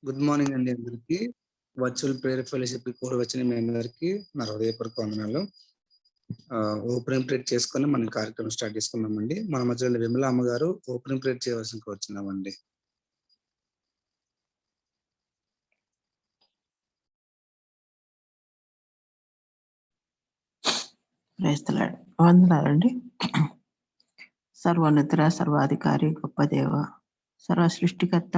Good morning అండి అందరికి. Virtual prayer ఫెలోషిప్‌కి కూడా వచ్చిన మీ అందరికీ నా హృదయపూర్వక వందనాలు. ఓపెనింగ్ ప్రేయర్ చేసుకొని మనం కార్యక్రమం స్టార్ట్ చేసుకుందామండి. మన మధ్యలో విమల అమ్మగారు ఓపెనింగ్ ప్రేయర్ చేయవలసిందిగా కోరుచున్నామండి. Praise the lord. వందనాలండి. సర్వోన్నతుడ, సర్వాధికారి, గొప్ప దేవ, సర్వ సృష్టికర్త,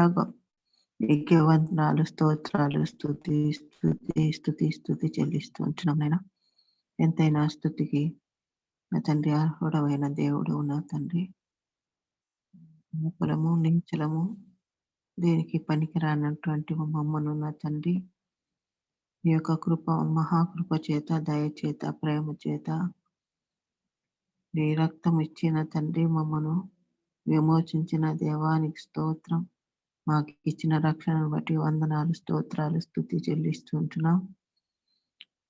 నీకే వందనాలు, స్తోత్రాలు, స్తుతి స్తుతి స్తుతి స్తుతి చెల్లిస్తూ ఉంటున్నాం నాయన. ఎంతైనా స్తుతికి నా తండ్రి అర్హుడమైన దేవుడు నా తండ్రి. కులము నించలము దేనికి పనికిరానటువంటి మమ్మను నా తండ్రి ఈ యొక్క కృప, మహాకృప చేత, దయ చేత, ప్రేమ చేత, నీ రక్తం ఇచ్చిన తండ్రి మమ్మను విమోచించిన దేవానికి స్తోత్రం. మాకు ఇచ్చిన రక్షణను బట్టి వందనాలు, స్తోత్రాలు, స్తుతి చెల్లిస్తుంటున్నాం.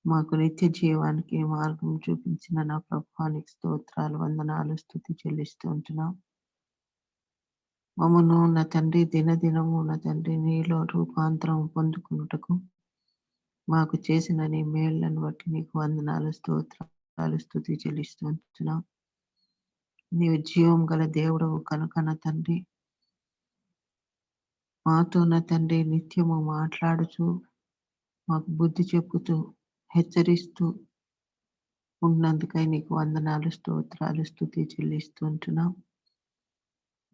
మాకు నిత్య జీవానికి మార్గం చూపించిన నా ప్రభువానికి స్తోత్రాలు, వందనాలు, స్తుతి చెల్లిస్తూ ఉంటున్నాం. మమ్మను నా తండ్రి దినదినము నా తండ్రి నీలో రూపాంతరం పొందుకున్నటకు మాకు చేసిన నీ మేళ్లను బట్టి నీకు వందనాలు, స్తోత్రాలు, స్తుతి చెల్లిస్తూ ఉంటున్నాం. నీవు జీవం గల దేవుడవు కనుక నా తండ్రి మాతో నా తండ్రి నిత్యము మాట్లాడుచు మాకు బుద్ధి చెప్పుతూ హెచ్చరిస్తూ ఉన్నందుకై నీకు వందనాలు, స్తోత్రాలు, స్తుతి చెల్లిస్తూ ఉంటున్నాం.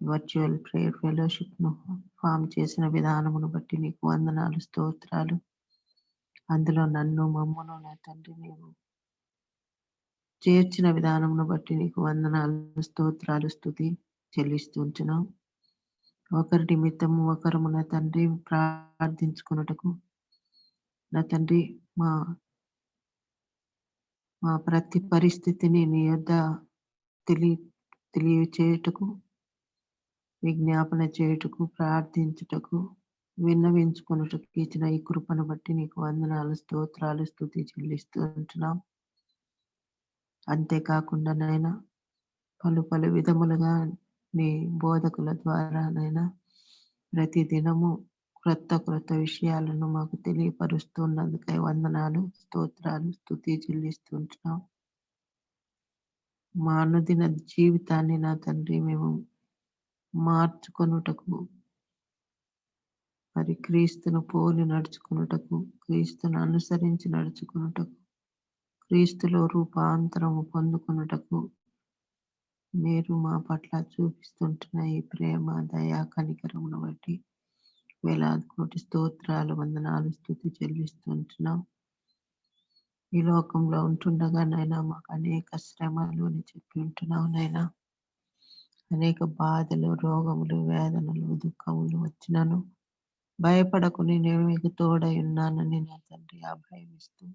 వర్చువల్ ప్రేయర్ ఫెలోషిప్ ను ఫామ్ చేసిన విధానమును బట్టి నీకు వందనాలు, స్తోత్రాలు. అందులో నన్ను మమ్మను నా తండ్రి నీవు చేర్చిన విధానమును బట్టి నీకు వందనాలు, స్తోత్రాలు, స్తుతి చెల్లిస్తూ ఉంటున్నాం. ఒకరి నిమిత్తము ఒకరము నా తండ్రి ప్రార్థించుకున్నటకు నా తండ్రి మా మా ప్రతి పరిస్థితిని నీ యొద్ద తెలియచేయుటకు, విజ్ఞాపన చేయుటకు, ప్రార్థించుటకు, విన్నవించుకున్నటకు ఇచ్చిన ఈ కృపను బట్టి నీకు వందనాలు, స్తోత్రాలు, స్తుతి చెల్లిస్తూ ఉంటున్నాం. అంతేకాకుండా నైనా పలు పలు విధములుగా నీ బోధకుల ద్వారా నైనా ప్రతి దినము క్రొత్త విషయాలను మాకు తెలియపరుస్తున్నందుకై వందనాలు, స్తోత్రాలు, స్తుతి చెల్లిస్తుంటున్నాం. మా అనుదిన జీవితాన్ని నా తండ్రి మేము మార్చుకొనుటకు, మరి క్రీస్తును పోలి నడుచుకున్నటకు, క్రీస్తును అనుసరించి నడుచుకున్నటకు, క్రీస్తులో రూపాంతరము పొందుకున్నటకు మీరు మా పట్ల చూపిస్తుంటున్న ఈ ప్రేమ, దయ, కనికరమును బట్టి వేలాది కోటి స్తోత్రాలు, వందనాలు, స్తుతి చెల్లిస్తుంటున్నాం. ఈ లోకంలో ఉంటుండగా నైనా మాకు అనేక శ్రమలు అని చెప్పి ఉంటున్నావు నైనా. అనేక బాధలు, రోగములు, వేదనలు, దుఃఖములు వచ్చినను భయపడకుని నేను మీకు తోడై ఉన్నానని నా తండ్రి అభయమిస్తూ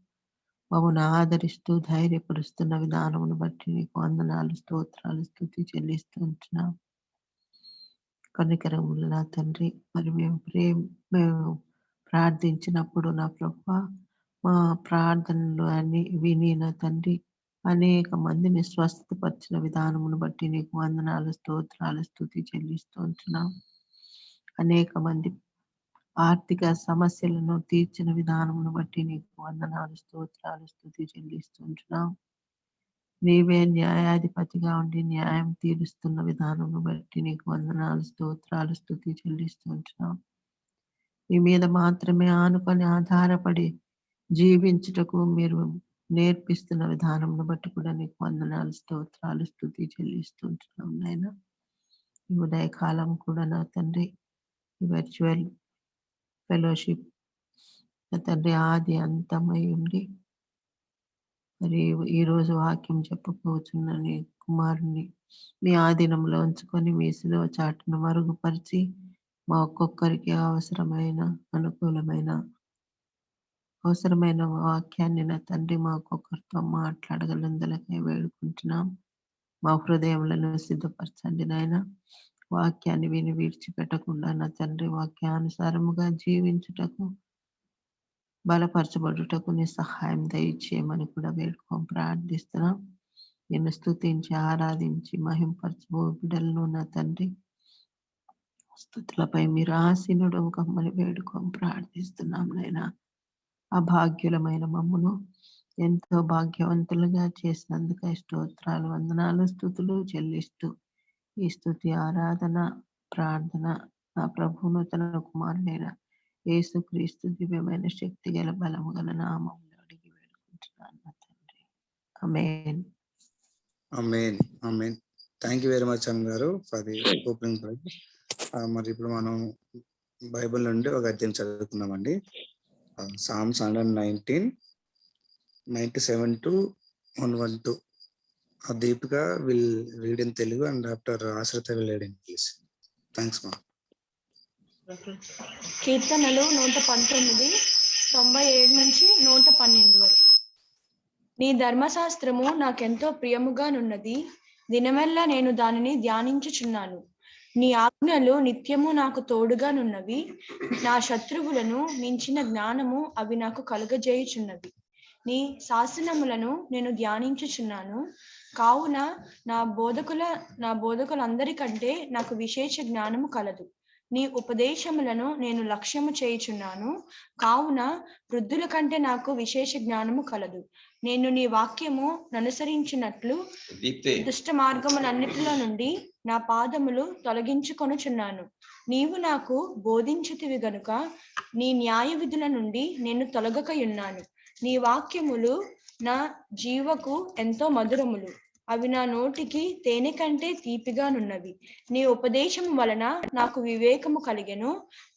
మమ్మల్ని ఆదరిస్తూ ధైర్యపరుస్తున్న విధానమును బట్టి నీకు వందనాలు, స్తోత్రాలు, స్తుతి చెల్లిస్తూ ఉంటున్నాం. కనికరములు నా తండ్రి, మరి మేము ప్రార్థించినప్పుడు నా ప్రభువా మా ప్రార్థనలు అన్ని విని నా తండ్రి అనేక మందిని స్వస్థపరిచిన విధానమును బట్టి నీకు వందనాలు, స్తోత్రాలు, స్తుతి చెల్లిస్తూ ఉంటున్నాం. అనేక మంది ఆర్థిక సమస్యలను తీర్చిన విధానమును బట్టి నీకు వందనాలు, స్తోత్రాలు, స్తుతి చెల్లిస్తుంటున్నాం. నీవే న్యాయాధిపతిగా ఉండి న్యాయం తీరుస్తున్న విధానమును బట్టి నీకు వందనాలు, స్తోత్రాలు, స్తుతి చెల్లిస్తుంటున్నాం. నీ మీద మాత్రమే ఆనుకొని ఆధారపడి జీవించుటకు మీరు నేర్పిస్తున్న విధానమును బట్టి కూడా నీకు వందనాలు, స్తోత్రాలు, స్తుతి చెల్లిస్తుంటున్నాం. నాయన ఈ ఉదయకాలం కూడా నా తండ్రి ఈ వర్చువల్ ఫెలోషిప్ నా తండ్రి ఆది అంతమై ఉండి మరి ఈరోజు వాక్యం చెప్పబోతున్న నీ కుమారుని మీ ఆధీనంలో ఉంచుకొని మీ శిలువ చాటును మరుగుపరిచి మా ఒక్కొక్కరికి అనుకూలమైన వాక్యాన్ని నా తండ్రి మా ఒక్కొక్కరితో మాట్లాడగలందరికీ వేడుకుంటున్నాం. మా హృదయములను సిద్ధపరచండి నాయన. వాక్యాన్ని విని విడిచిపెట్టకుండా నా తండ్రి వాక్యానుసారముగా జీవించుటకు, బలపరచబడుటకు నీ సహాయం దయచేయమని కూడా ప్రార్థిస్తున్నాం. నిన్ను స్తుతించి ఆరాధించి మహింపరచబో బిడ్డలను నా తండ్రి స్తుతులపై మీరు ఆసీనుడు కమ్మని వేడుకొని ప్రార్థిస్తున్నాం నైనా. అభాగ్యులమైన మమ్మును ఎంతో భాగ్యవంతులుగా చేసినందుకు స్తోత్రాలు, వందనాలు, స్తుతులు చెల్లిస్తూ ఈ స్తుతి ఆరాధన ప్రార్థన నా ప్రభువును తన కుమారుడైన యేసుక్రీస్తు దివ్యమైన శక్తి గల బలము గల నామములో అడిగి వేడుకుంటున్నాను నా తండ్రి. ఆమేన్. ఆమేన్. ఆమేన్. థ్యాంక్ యూ వెరీ మచ్ అన్న గారు ఫర్ ది ఓపెనింగ్ ప్రేయర్. మరి ఇప్పుడు మనం బైబిల్ నుండి ఒక అధ్యాయం చదువుకుందామండి. Psalms 119, 97 to 112. Deepika will read in Telugu and after Ashritha will read in English. Thanks మా. కీర్తనలు 119, 97 నుంచి 112 వరకు. నీ ధర్మశాస్త్రము నాకెంతో ప్రియముగానున్నది, దినమెల్లా నేను దానిని ధ్యానించుచున్నాను. నీ ఆజ్ఞలు నిత్యము నాకు తోడుగానున్నవి, నా శత్రువులను మించిన జ్ఞానము అవి నాకు కలుగజేయుచున్నవి. నీ శాసనములను నేను ధ్యానించుచున్నాను, కావున నా బోధకులందరికంటే నాకు విశేష జ్ఞానము కలదు. నీ ఉపదేశములను నేను లక్ష్యము చేయుచున్నాను, కావున వృద్ధుల కంటే నాకు విశేష జ్ఞానము కలదు. నేను నీ వాక్యము అనుసరించినట్లు దుష్ట మార్గములన్నిటిలో నుండి నా పాదములు తొలగించుకొనుచున్నాను. నీవు నాకు బోధించితివి గనుక నీ న్యాయ విధుల నుండి నేను తొలగకయున్నాను. నీ వాక్యములు నా జీవకు ఎంతో మధురములు, అవి నా నోటికి తేనె కంటే తీపిగానున్నవి. నీ ఉపదేశం వలన నాకు వివేకము కలిగెను,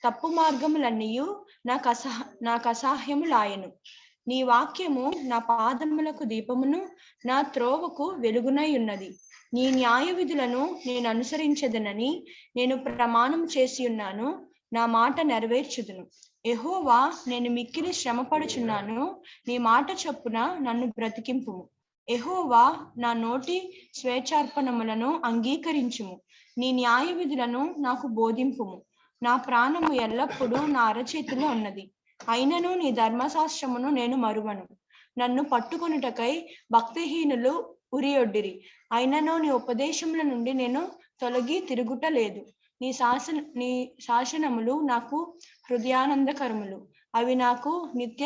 తప్పు మార్గములన్నీయు నాకు అసహ్యములాయెను. నీ వాక్యము నా పాదములకు దీపమును, నా త్రోవకు వెలుగునై ఉన్నది. నీ న్యాయ విధులను నేను అనుసరించదనని నేను ప్రమాణం చేసి ఉన్నాను, నా మాట నెరవేర్చుదును. యెహోవా, నేను మిక్కిలి శ్రమపడుచున్నాను, నీ మాట చొప్పున నన్ను బ్రతికింపుము. యెహోవా, నా నోటి స్వేచ్ఛార్పణములను అంగీకరించుము. నీ న్యాయ విధులను నాకు బోధింపుము. నా ప్రాణము ఎల్లప్పుడూ నా అరచేతిలో ఉన్నది, అయినను నీ ధర్మశాస్త్రమును నేను మరువను. నన్ను పట్టుకొనుటకై భక్తిహీనులు ఉరియొడ్డిరి, అయినను నీ ఉపదేశముల నుండి నేను తొలగి తిరుగుట లేదు. నీ శాసనములు నాకు హృదయానందకరములు, అవి నాకు నిత్య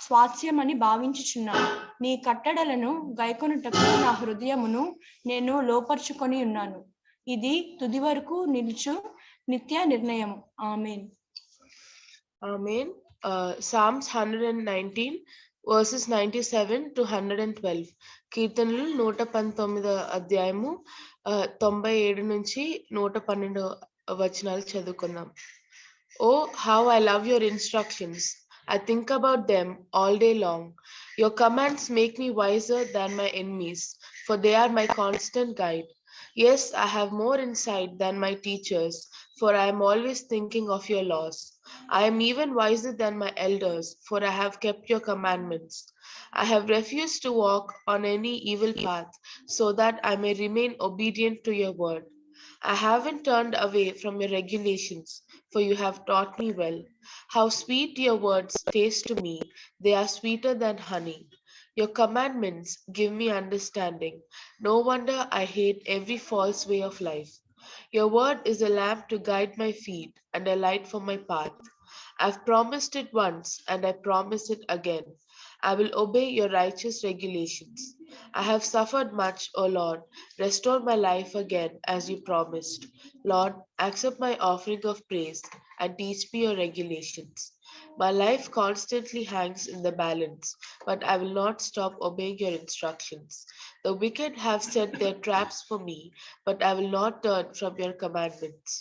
స్వాస్యమని భావించుచున్నాను. నీ కట్టడలను గైకొనుటకు నా హృదయమును నేను లోపర్చుకొని ఉన్నాను. ఇది తుది వరకు నిలుచు నిత్య నిర్ణయము. ఆమేన్. Amen. Psalms 119 verses 97 to 112. కీర్తనలు 119 అధ్యాయము 97 నుంచి 112 వచనాలు చదువుకుందాం. Oh, how I love your instructions. I think about them all day long. Your commands make me wiser than my enemies, for they are my constant guide. Yes, I have more insight than my teachers, for I am always thinking of your laws. I am even wiser than my elders, for I have kept your commandments. I have refused to walk on any evil path, so that I may remain obedient to your word. I haven't turned away from your regulations, for you have taught me well. How sweet your words taste to me, they are sweeter than honey. Your commandments give me understanding. No wonder I hate every false way of life. Your word is a lamp to guide my feet and a light for my path. I've promised it once and I promise it again. I will obey your righteous regulations. I have suffered much, O Lord. Restore my life again as you promised. Lord, accept my offering of praise and teach me your regulations. My life constantly hangs in the balance, but I will not stop obeying your instructions. The wicked have set their traps for me, but I will not turn from your commandments.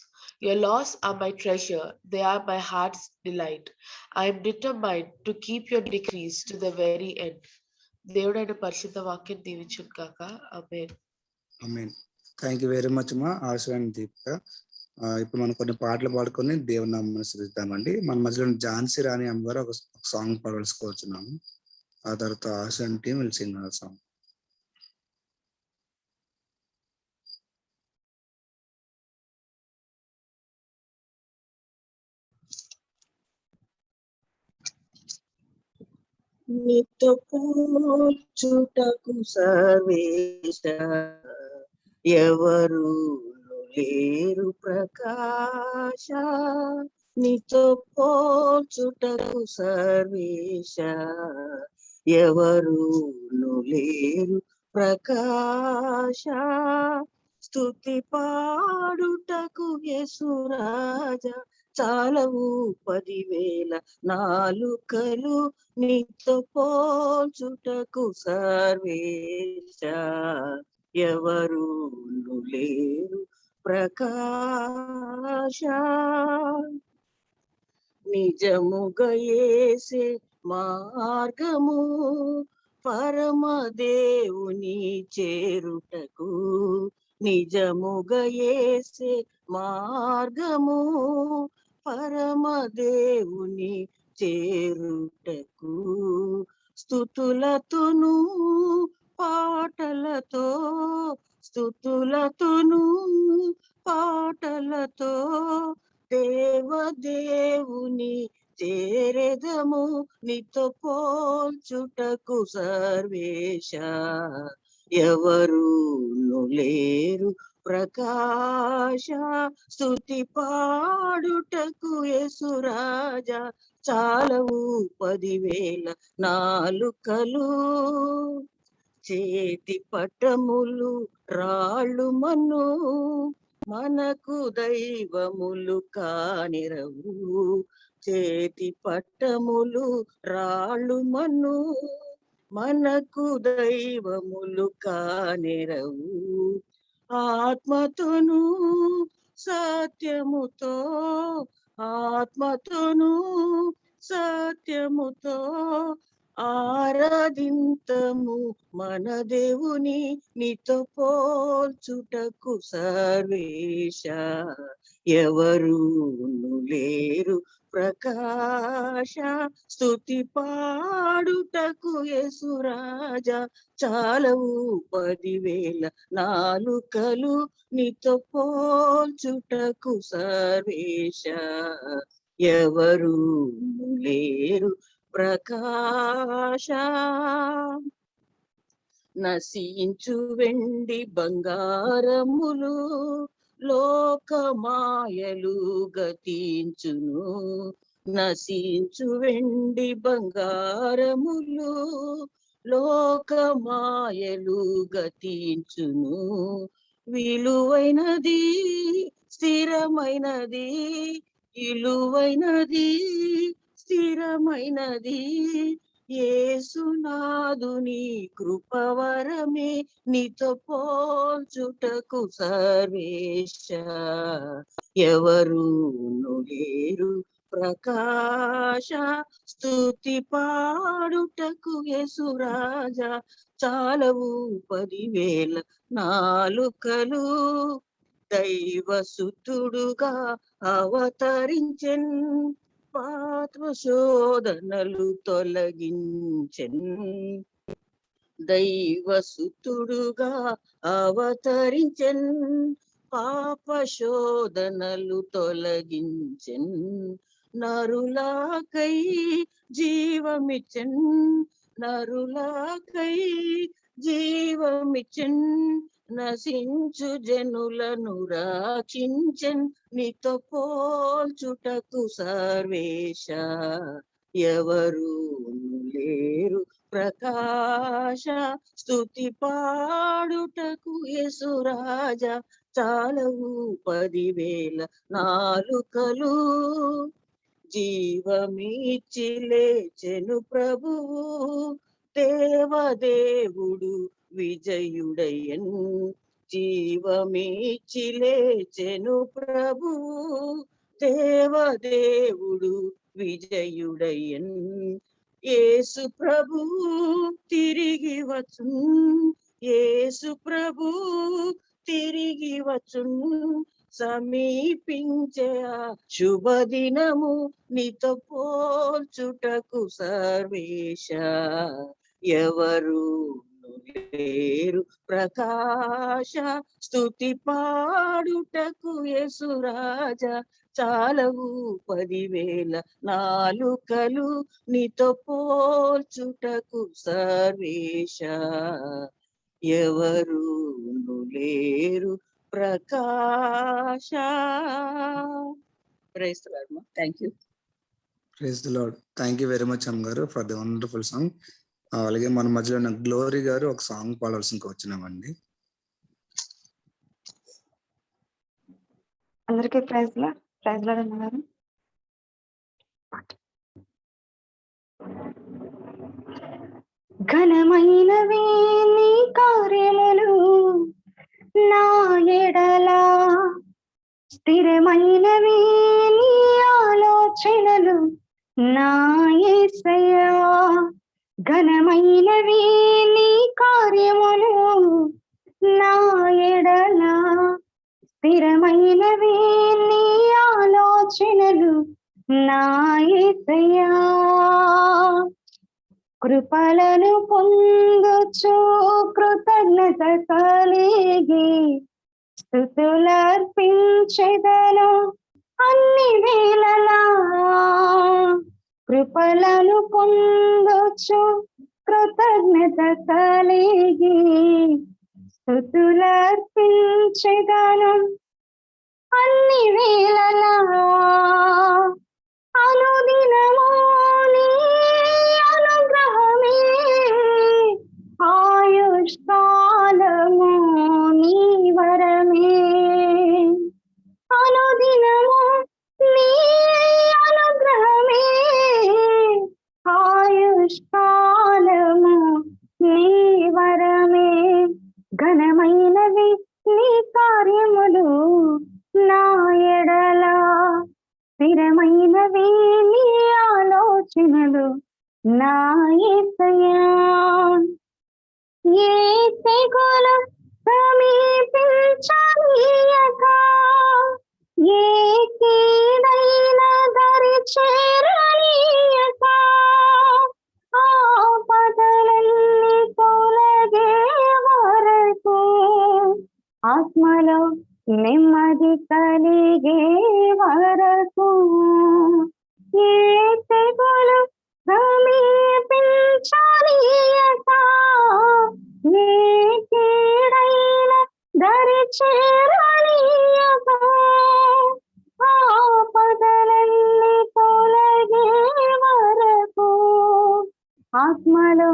Your laws are my treasure, they are my heart's delight. I am determined to keep your decrees to the very end. దేవుడైన పరిశుద్ధ వాక్యం దీవించును కాక. ఆమేన్. ఆమేన్. Thank you very much మా ఆశ్రయం దీపిక. ఇప్పుడు మనం కొన్ని పాటలు పాడుకొని దేవుని నామమును స్తుతిద్దామండి. మన మధ్యలో ఝాన్సీ రాణి అమ్మ గారు ఒక సాంగ్ పాడవలసుకోవచ్చున్నాము. ఆ తర్వాత ఆశ్రయం టీం విల్ సింగ్ ఆ సాంగ్. నీతో కూర్చుటకు సర్వేశ ఎవరు లేరు ప్రకాశ, నీతో పోల్చుటకు సర్వేశ, ఎవరు లేరు ప్రకాశ. స్తుతి పాడుటకు యేసురాజా, చాలవు 10,000 నాలుకలు, నీతో పోల్చుటకు సర్వేశ, ఎవరు లేరు ప్రకాశ. నిజముగా యేసే మార్గము, పరమదేవుని చేరుటకు, నిజముగా యేసే మార్గము, పరమదేవుని చేరుటకు. స్తుతులతోను పాటలతో, స్తుతులతోను పాటలతో, దేవదేవుని చేరెదము, నీతో పోల్చుటకు సర్వేశ, ఎవరు లేరు ప్రకాశ. స్తుతి పాడుటకు యేసురాజా, చాలవు 10,000 నాలుకలు. చేతి పట్టములు రాళ్ళు మన్ను, మనకు దైవములు కానిరవు. చేతి పట్టములు రాళ్ళు మన్ను, మనకు దైవములు కానిరవు. ఆత్మతోను సత్యముతో, ఆత్మతోను సత్యముతో ఆరాధింతము మన దేవుని, నీతో పోల్చుటకు సర్వేశ, ఎవరు లేరు ప్రకాశ. స్తుతి పాడుటకు యేసురాజా, చాలవు 10,000 నాలుకలు, నీతో పోల్చుటకు సర్వేశ, ఎవరు లేరు ప్రకాశ. నశించు వెండి బంగారములు, లోకమాయలు గతించును. నశించు వెండి బంగారములు, లోకమాయలు గతించును. విలువైనది స్థిరమైనది, విలువైనది స్థిరమైనది, యేసునాథుని కృపవరమే, నీతో పోల్చుటకు సర్వేశ, ఎవరు లేరు ప్రకాశ. స్తుతి పాడుటకు యేసురాజా, చాలవు 10,000 నాలుకలు. దైవసుతుడుగా అవతరించెన్, పాప శోధనలు తొలగించెన్. దైవసుతుడుగా అవతరించెన్, పాప శోధనలు తొలగించెన్. నరులాకై జీవమిచెన్, నరులాకై జీవమిచెన్. నశించు జనులను రక్షించెన్, నీతో పోల్చుటకు సర్వేశ, ఎవరు లేరు ప్రకాశ. స్తుతి పాడుటకు యేసురాజా, చాలవు 10,000 నాలుకలు. జీవమిచ్చి లేచెను ప్రభువు, దేవదేవుడు విజయుడయ్యన్. జీవమిచ్చి లేచెను ప్రభువు, దేవదేవుడు విజయుడయ్యన్. యేసు ప్రభు తిరిగి వచ్చున్, యేసు ప్రభు తిరిగి వచ్చున్. సమీపించే ఆ శుభదినము, నీతో పోల్చుటకు సర్వేశ, ఎవరు లేరు ప్రకాశ. స్తుతి పాడుటకు యేసురాజా, చాలవు 10,000 నాలుకలు, నీతో పోల్చుటకు సర్వేశ, ఎవరు లేరు ప్రకాశ. Praise the lord. Thank you. Praise the lord. Thank you very much అమ్మ గారు ఫర్ ది వండర్ఫుల్ సాంగ్. అలాగే మన మధ్యలో ఉన్న గ్లోరీ గారు ఒక సాంగ్ పాడాల్సిందికి వచ్చినామండి. అందరికీ ప్రైజ్ లార్డ్ అన్నారు. ఘనమైనవి నీ కార్యములు నా ఎడల, స్థిరమైనవి నీ ఆలోచనలు నా యేసయ్యా. ఘనమైనవి నీ కార్యములు నా ఎడల, స్థిరమైనవి నీ ఆలోచనలు నా యేసయ్యా. కృపలను పొందుచు కృతజ్ఞత కలిగి స్తుతులర్పించెదను అన్ని వేళలా. కృపలను పొందుచు కృతజ్ఞత కలిగి స్తుతులర్పించెదను అన్ని వేళలా. అనుదినము నీ అనుగ్రహమే, ఆయుష్కాలము నీ వరమే. అనుదినము నీ అనుగ్రహమే, ఆయుష్కాలము నీ వరమే. ఘనమైనవి నీ కార్యములు నా ఎడల, స్థిరమైనవి నీ ఆలోచనలు నా యేసయ్యా. ఏ తెగులు సమీపించనీయక, ఏ కీడైన దరి చేరనీయక, ఆపదలన్నీ తొలగే వరకు ఆత్మలో నెమ్మది కలిగే వరకు. ఏ తెగులు సమీపించనీయక, ఏ కీడైన దరి చేరనీయక, ఆపదలన్నీ తొలగే వరకు ఆత్మలో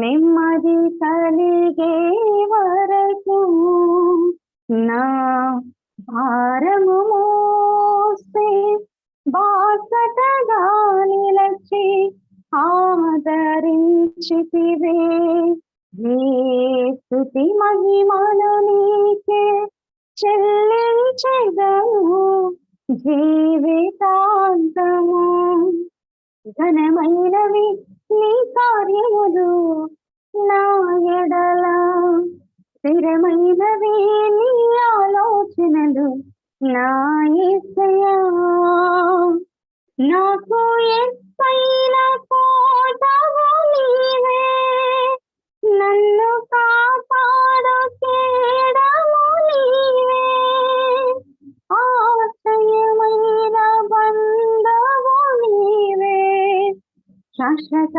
నెమ్మది కలిగే వరకు. నా భారము మోస్తే బాసటగా నిలచి ఆదరించితివే. నీ స్తుతి మహిమలు నీకే చెల్లించెదను జీవితాంతము. ఘనమైనవి నీ కార్యములు నా ఎడల, స్థిరమైనవి నీ ఆలోచనలు నా యేసయ్యా. నాకు ఎత్తైన కోటవు నీవే, నన్ను కాపాడు కేడము నీవే. ఆశ్రయమైన బంధవు నీవే, శాశ్వత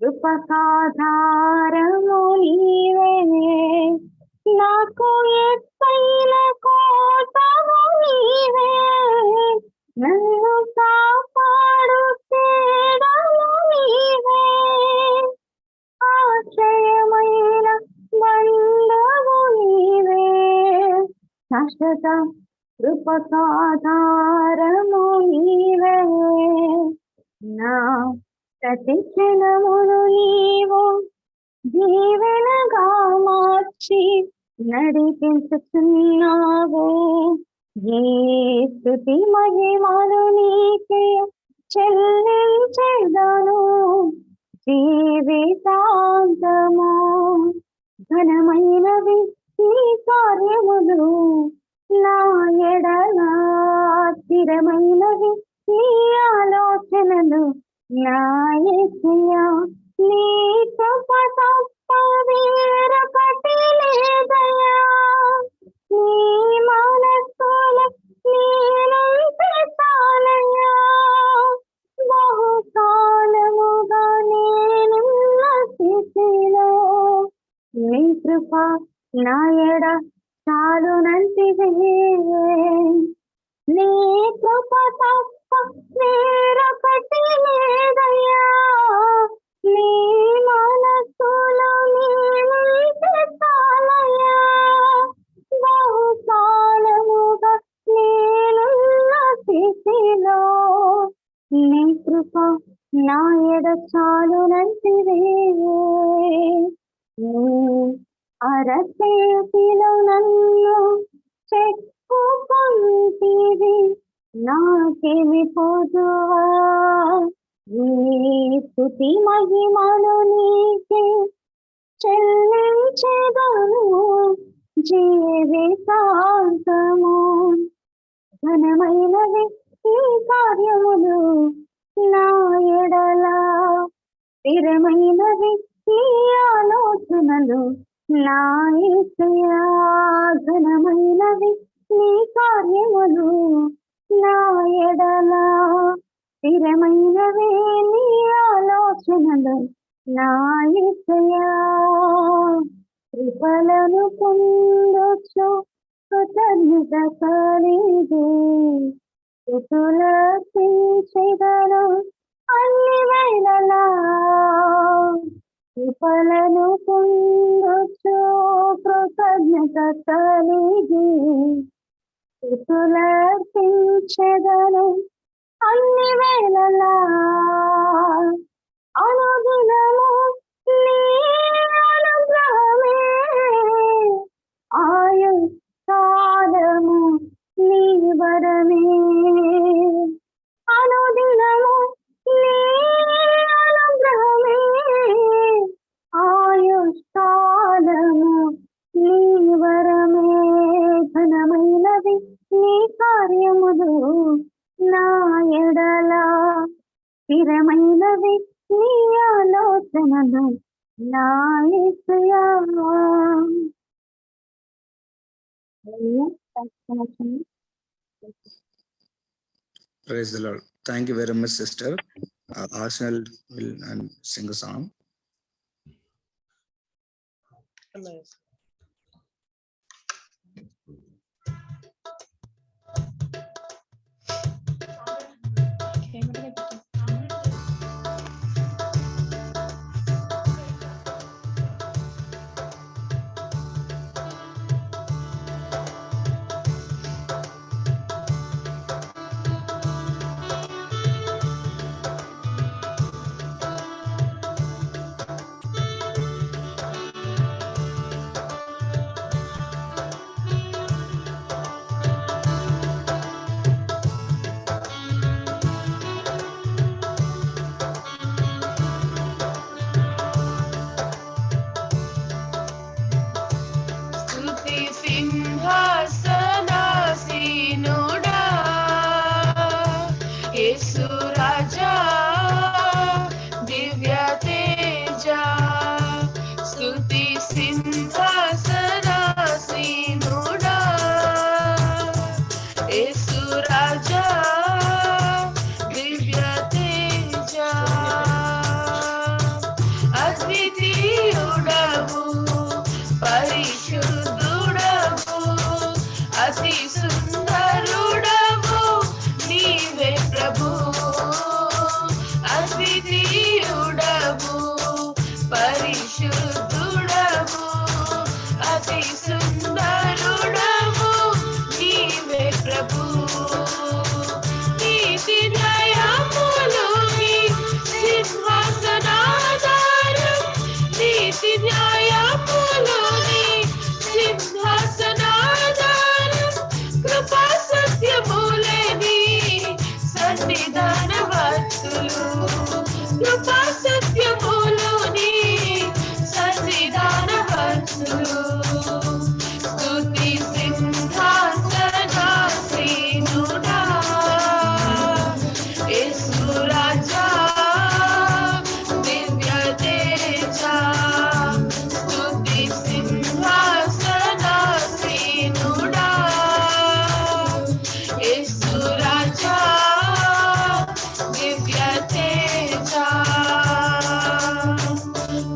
కృపకాధారము నీవే. నాకు ఎత్తైన కోటవు నీవే, నన్ను కాపాడు కేడము నీవే. ఆశ్రయమైన బంధవు నీవే, శాశ్వత కృపకాధారము నీవే. నా ప్రతి క్షణమును నీవు దీవెనగా మార్చి నడిపించుచున్నావు. ఈ స్తుతి మహిమలు నీకే చెల్లించెదను జీవితాంతము. ఘనమైనవి నీ కార్యములు నా ఎడల, స్థిరమైనవి నీ ఆలోచనలు నా యేసయ్యా. నీ కృప తప్ప వేరొకటి లేదయ్యా. నీ మనస్సులో నేనుంటే చాలయ్యా. బహుకాలముగా నేనున్న స్థితిలో నీ కృప నా ఎడ చాలునంటివే నీ కృప తప్ప వేరొకటి లేదయ్యా నీ మనసులో నీవుంటే చాలయ్యా బహుకాలముగా నేనున్న స్థితిలో నీ కృప నా ఎడ చాలునంటివే అరచేతిలో నన్ను చెక్కుకుంటివి నాకేమి పోదువా నీ స్తుతి మహిమను నీకే చెల్లించెదను జీవితాంతము ఘనమైనవి ఈ కార్యములు నా ఎడల స్థిరమైనవి ఈ ఆలోచనలు నా యేసయ్యా ఘనమైనవి నీ కార్యములు నా ఎడల స్థిరమైనవి నీ ఆలోచనలు నా యేసయ్యా కృపలను పొందొచ్చు కృతజ్ఞత కలిగి స్తుతులర్పించెదను అన్ని వేళలా కృపలను పొందొచ్చు కృతజ్ఞత కలిగి స్తుతులర్పించెదను అన్ని వేళలా అనుదినము నీ అనుగ్రహమే ఆయుష్కాలము నీ వరమే అనుదినము నీ అనుగ్రహమే ఆయుష్కాలము నీ వరమే ఘనమైనవి నీ కార్యములు నా ఎడల స్థిరమైనవి నీ ఆలోచనలు నా యేసయ్యా Praise the Lord. Thank you very much, sister. Arsenal will sing a song.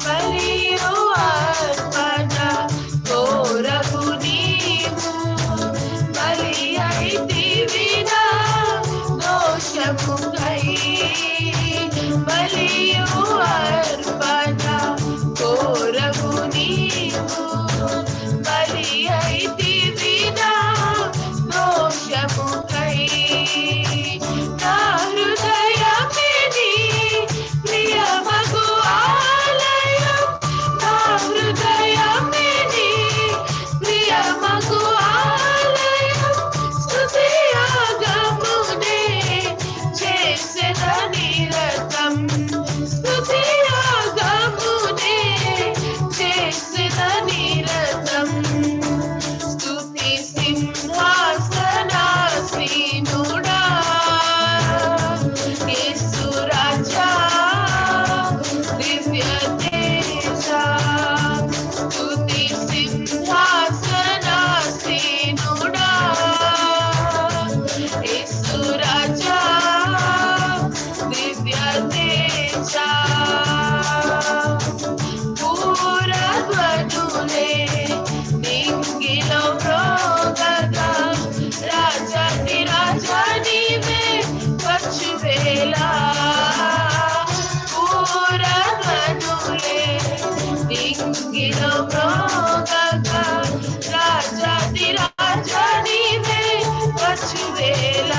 బలియు అర్పణ కోరకు నీ కోకిల మ్రోగక రాజాది రాజా నీవే వచ్చువేళ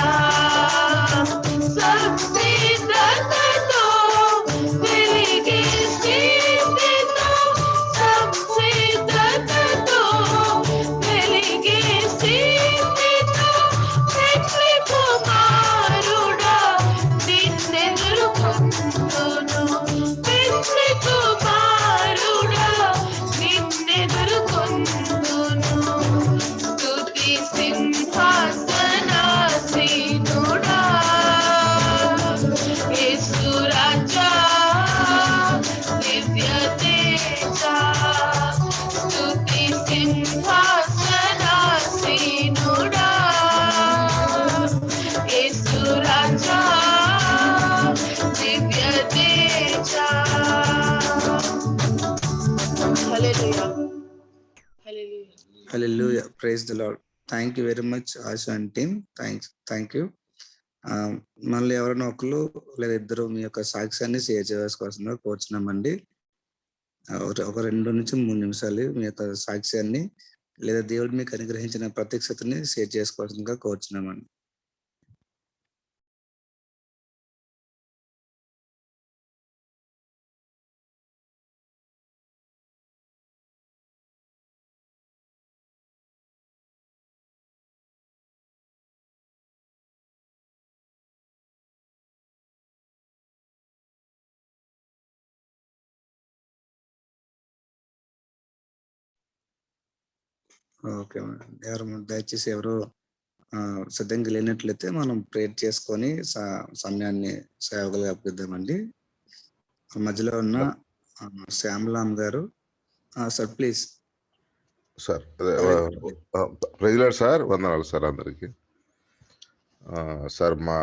సంసిద్ధతతో వెలిగే స్థితితో సంసిద్ధతతో వెలిగే స్థితితో పెట్లి కుమారుడా నిన్నెదుర్కొందును పెట్లి కుమారుడా నిన్నెదుర్కొందును స్తుతి సింహాసనాసీనుడా యేసు రాజా దివ్య తేజా స్తుతి సింహాసనాసీనుడా యేసు రాజా దివ్య తేజా hallelujah hallelujah hallelujah, praise the lord. Thank you very much Asha and team. Thank you. మళ్ళీ ఎవరైనా ఒకరు లేదా ఇద్దరు మీ యొక్క సాక్ష్యాన్ని షేర్ చేసుకోవాల్సిందిగా కోరుచున్నామండి. ఒక 2 నుంచి 3 నిమిషాలు మీ యొక్క సాక్ష్యాన్ని లేదా దేవుడు మీకు అనుగ్రహించిన ప్రత్యక్షతని షేర్ చేసుకోవాల్సిందిగా కోరుచున్నామండి. Okay madam. దయచేసి ఎవరు సిద్ధంగా లేనట్లయితే మనం ప్రేర్ చేసుకొని సమయాన్ని సేవకులుగా అప్పగిద్దామండి. మధ్యలో ఉన్న శ్యామలామ్ గారు సార్ ప్లీజ్. సార్ ప్రైజ్లార్డ్ సార్, వందనాలు సార్ అందరికి. సార్ మా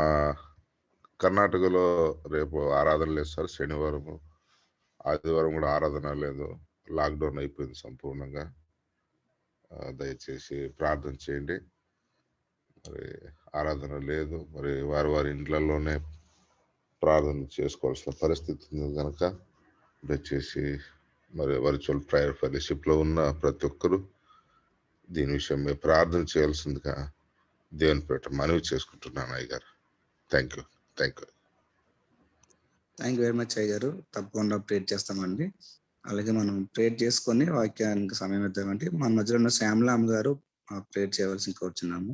కర్ణాటకలో రేపు ఆరాధన లేదు సార్. శనివారం ఆదివారం కూడా ఆరాధన లేదు, లాక్డౌన్ అయిపోయింది సంపూర్ణంగా. దయచేసి ప్రార్థన చేయండి. మరి ఆరాధన లేదు, మరి వారి ఇండ్లలోనే ప్రార్థన చేసుకోవాల్సిన పరిస్థితి ఉంది కనుక దయచేసి మరి వర్చువల్ ప్రేయర్ ఫెలోషిప్లో ఉన్న ప్రతి ఒక్కరూ దీని విషయం మీద ప్రార్థన చేయాల్సిందిగా దేవుని పేట మనవి చేసుకుంటున్నాను అయ్య గారు. థ్యాంక్ యూ వెరీ మచ్ అయ్య గారు. తప్పకుండా ప్రేర్ చేస్తామండి. అలాగే మనం ప్రేర్ చేసుకొని వాక్యానికి సమయం ఇద్దామండి. మన మధ్యలో ఉన్న శ్యామలామ్ గారు ప్రేర్ చేయవలసి కోరుచున్నాము.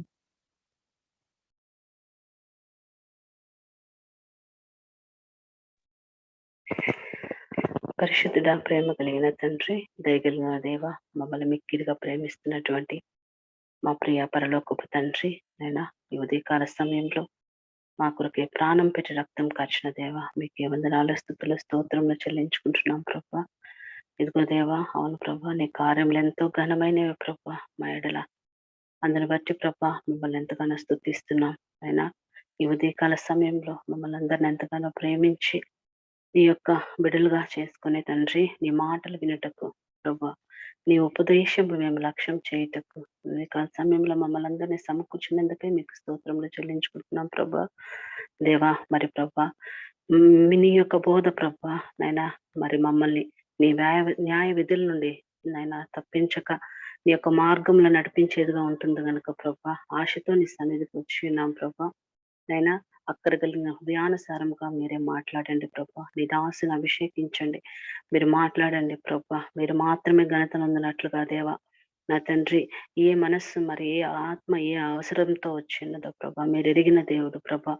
పరిశుద్ధుడా, ప్రేమ కలిగిన తండ్రి, దయగలిగిన దేవ, మమ్మల్ని మిక్కిలిగా ప్రేమిస్తున్నటువంటి మా ప్రియ పరలోకపు తండ్రి, అయినా ఈ ఉదయకాల సమయంలో మా కొరకే ప్రాణం పెట్టి రక్తం కార్చిన దేవ, మీకే వందనాలు, స్తుతులు, స్తోత్రములు చెల్లించుకుంటున్నాం ప్రభా. ఇదిగో దేవా, అవును ప్రభా, నీ కార్యములు ఎంతో ఘనమైనవి ప్రభా మా ఎడల. అందుని బట్టి ప్రభా మిమ్మల్ని ఎంతగానో స్తుతిస్తున్నాం. అయినా ఈ ఉదయకాల సమయంలో మమ్మల్ని అందరిని ఎంతగానో ప్రేమించి నీ యొక్క బిడ్డలుగా చేసుకునే తండ్రి, నీ మాటలు వినుటకు ప్రభా, నీ ఉపదేశము మేము లక్ష్యం చేయుటకు ఉదయకాల సమయంలో మమ్మల్ని అందరినీ సమకూర్చినందుకే మీకు స్తోత్రములు చెల్లించుకుంటున్నాం ప్రభా. దేవా, మరి ప్రభా నీ యొక్క బోధ ప్రభా నైనా మరి మమ్మల్ని నీ న్యాయ విధుల నుండి నైనా తప్పించక నీ యొక్క మార్గంలో నడిపించేదిగా ఉంటుంది కనుక ప్రభా, ఆశతో నీ సన్నిధికి వచ్చి ఉన్నాం ప్రభా. నైనా అక్కడ కలిగిన హృదయానుసారంగా మీరే మాట్లాడండి ప్రభా. నీ దాసుని అభిషేకించండి, మీరు మాట్లాడండి ప్రభా. మీరు మాత్రమే ఘనత నొందినట్లుగా దేవా నా తండ్రి, ఏ మనస్సు మరి ఏ ఆత్మ ఏ అవసరంతో వచ్చిన్నదో ప్రభా మీరు ఎరిగిన దేవుడు ప్రభా.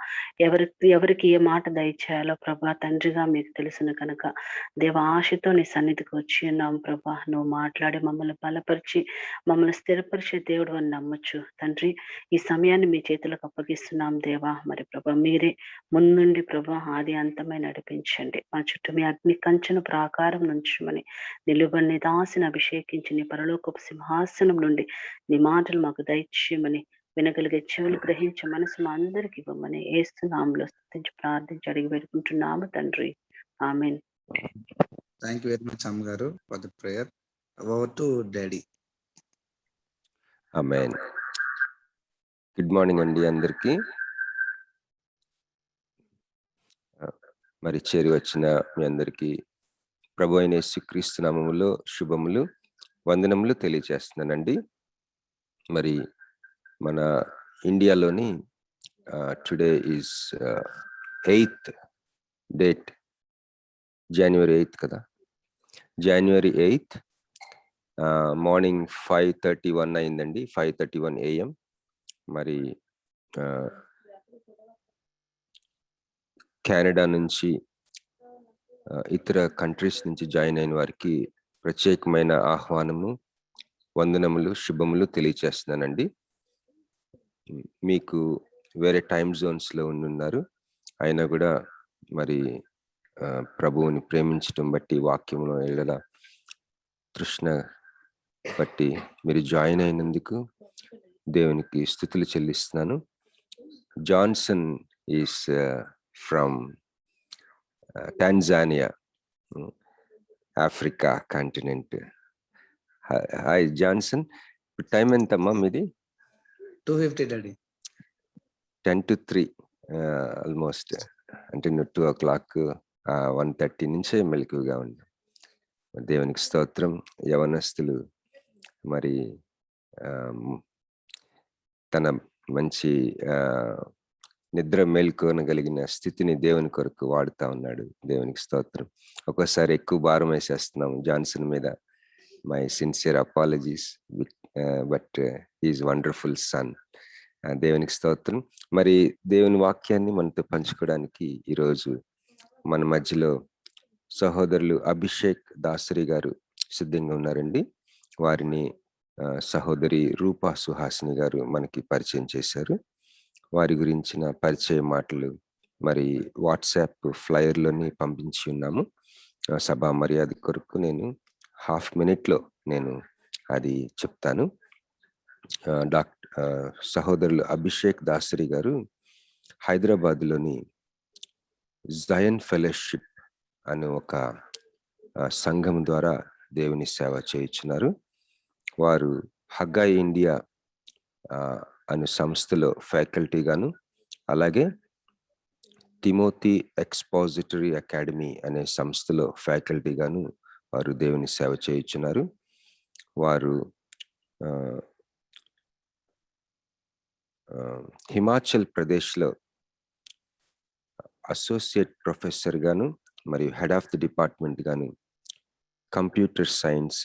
ఎవరికి ఏ మాట దయచేయాలో ప్రభా తండ్రిగా మీకు తెలుసును కనుక దేవ ఆశతో నీ సన్నిధికి వచ్చి ఉన్నాం ప్రభా. నువ్వు మాట్లాడి మమ్మల్ని బలపరిచి మమ్మల్ని స్థిరపరిచే దేవుడు అని నమ్మొచ్చు తండ్రి. ఈ సమయాన్ని మీ చేతులకు అప్పగిస్తున్నాం దేవా. మరి ప్రభా మీరే ముందుండి ప్రభా ఆది అంతమై నడిపించండి. మా చుట్టూ మీ అగ్ని కంచెను ప్రాకారం నుంచమని నిలువని దాసిని అభిషేకించి నీ పరలోకపు సింహాసనం నుండి నీ మాటలు మాకు దయచేయమని, వినగలిగే చెవులు గ్రహించే మనసు మా అందరికి ఇవ్వమని ఏస్తున్నాంలో స్తుతించి ప్రార్థించి అడిగి పెట్టుకుంటున్నాము తండ్రి. ఆమేన్. థ్యాంక్ యూ వెరీ మచ్ అమ్మ గారు for the prayer. Over to daddy. Amen. Good morning అండి అందరికీ. మరి చేరి వచ్చిన మీ అందరికీ ప్రభు అయిన యేసుక్రీస్తు నామములో శుభములు వందనములు తెలియజేస్తున్నానండి. మరి మన ఇండియాలోని today is 8th date, January 8th కదా. January 8th మార్నింగ్ 5:31 అయిందండి, 5:31 AM. మరి కెనడా నుంచి ఇతర కంట్రీస్ నుంచి జాయిన్ అయిన వారికి ప్రత్యేకమైన ఆహ్వానము, వందనములు, శుభములు తెలియచేస్తున్నానండి. మీకు వేరే టైం జోన్స్లో ఉన్నారు, అయినా కూడా మరి ప్రభువుని ప్రేమించటం బట్టి, వాక్యములో ఎడల తృష్ణ బట్టి మీరు జాయిన్ అయినందుకు దేవునికి స్తుతులు చెల్లిస్తున్నాను. Johnson is from Tanzania, Africa continent. Hi Johnson, time ఎంతమ్మా మీది? 2:50 డాడీ. 10 to 3 almost. అంటే 2 o'clock 1:30 నుంచే మెలకువగా ఉంది. దేవునికి స్తోత్రం. యవనస్తులు మరి తన మంచి నిద్ర మేల్కొనగలిగిన స్థితిని దేవుని కొరకు వాడుతా ఉన్నాడు. దేవునికి స్తోత్రం. ఒక్కోసారి ఎక్కువ భారం వేసేస్తున్నాము జాన్సన్ మీద. My sincere apologies, but he is wonderful son. దేవునికి స్తోత్రం. మరి దేవుని వాక్యాన్ని మనతో పంచుకోవడానికి ఈరోజు మన మధ్యలో సహోదరులు అభిషేక్ దాసరి గారు సిద్ధంగా ఉన్నారండి. వారిని సహోదరి రూపా సుహాసిని గారు మనకి పరిచయం చేశారు. వారి గురించిన పరిచయ మాటలు మరి వాట్సాప్ ఫ్లైయర్లోని పంపించి ఉన్నాము. సభా మర్యాద కొరకు నేను 1/2 minute నేను అది చెప్తాను. సహోదరులు అభిషేక్ దాసరి గారు హైదరాబాద్లోని జయన్ ఫెలోషిప్ అనే ఒక సంఘం ద్వారా దేవుని సేవ చేయుచున్నారు. వారు హగ్గా ఇండియా అనే సంస్థలో ఫ్యాకల్టీగాను, అలాగే తిమోతి ఎక్స్పాజిటరీ అకాడమీ అనే సంస్థలో ఫ్యాకల్టీగాను వారు దేవుని సేవ చేయుచున్నారు. వారు హిమాచల్ ప్రదేశ్లో అసోసియేట్ ప్రొఫెసర్ గాను మరియు హెడ్ ఆఫ్ ది డిపార్ట్మెంట్ గాను కంప్యూటర్ సైన్స్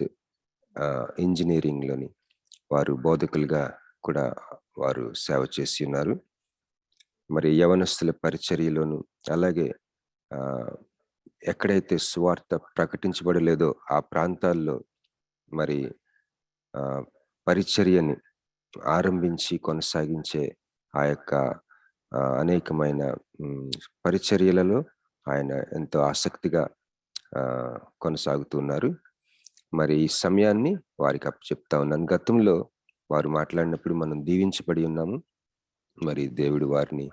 ఇంజనీరింగ్లోని వారు బోధకులుగా కూడా వారు సేవ చేసి ఉన్నారు. మరి యవనస్తుల పరిచర్యలోను, అలాగే ఎక్కడైతే సువార్త ప్రకటించబడలేదో ఆ ప్రాంతాల్లో మరి పరిచర్యని ఆరంభించి కొనసాగించే ఆ యొక్క అనేకమైన పరిచర్యలలో ఆయన ఎంతో ఆసక్తిగా కొనసాగుతున్నారు. మరి ఈ సమయాన్ని వారికి అప్పచెప్తా ఉన్నాను. గతంలో వారు మాట్లాడినప్పుడు మనం దీవించబడి ఉన్నాము. మరి దేవుడు వారిని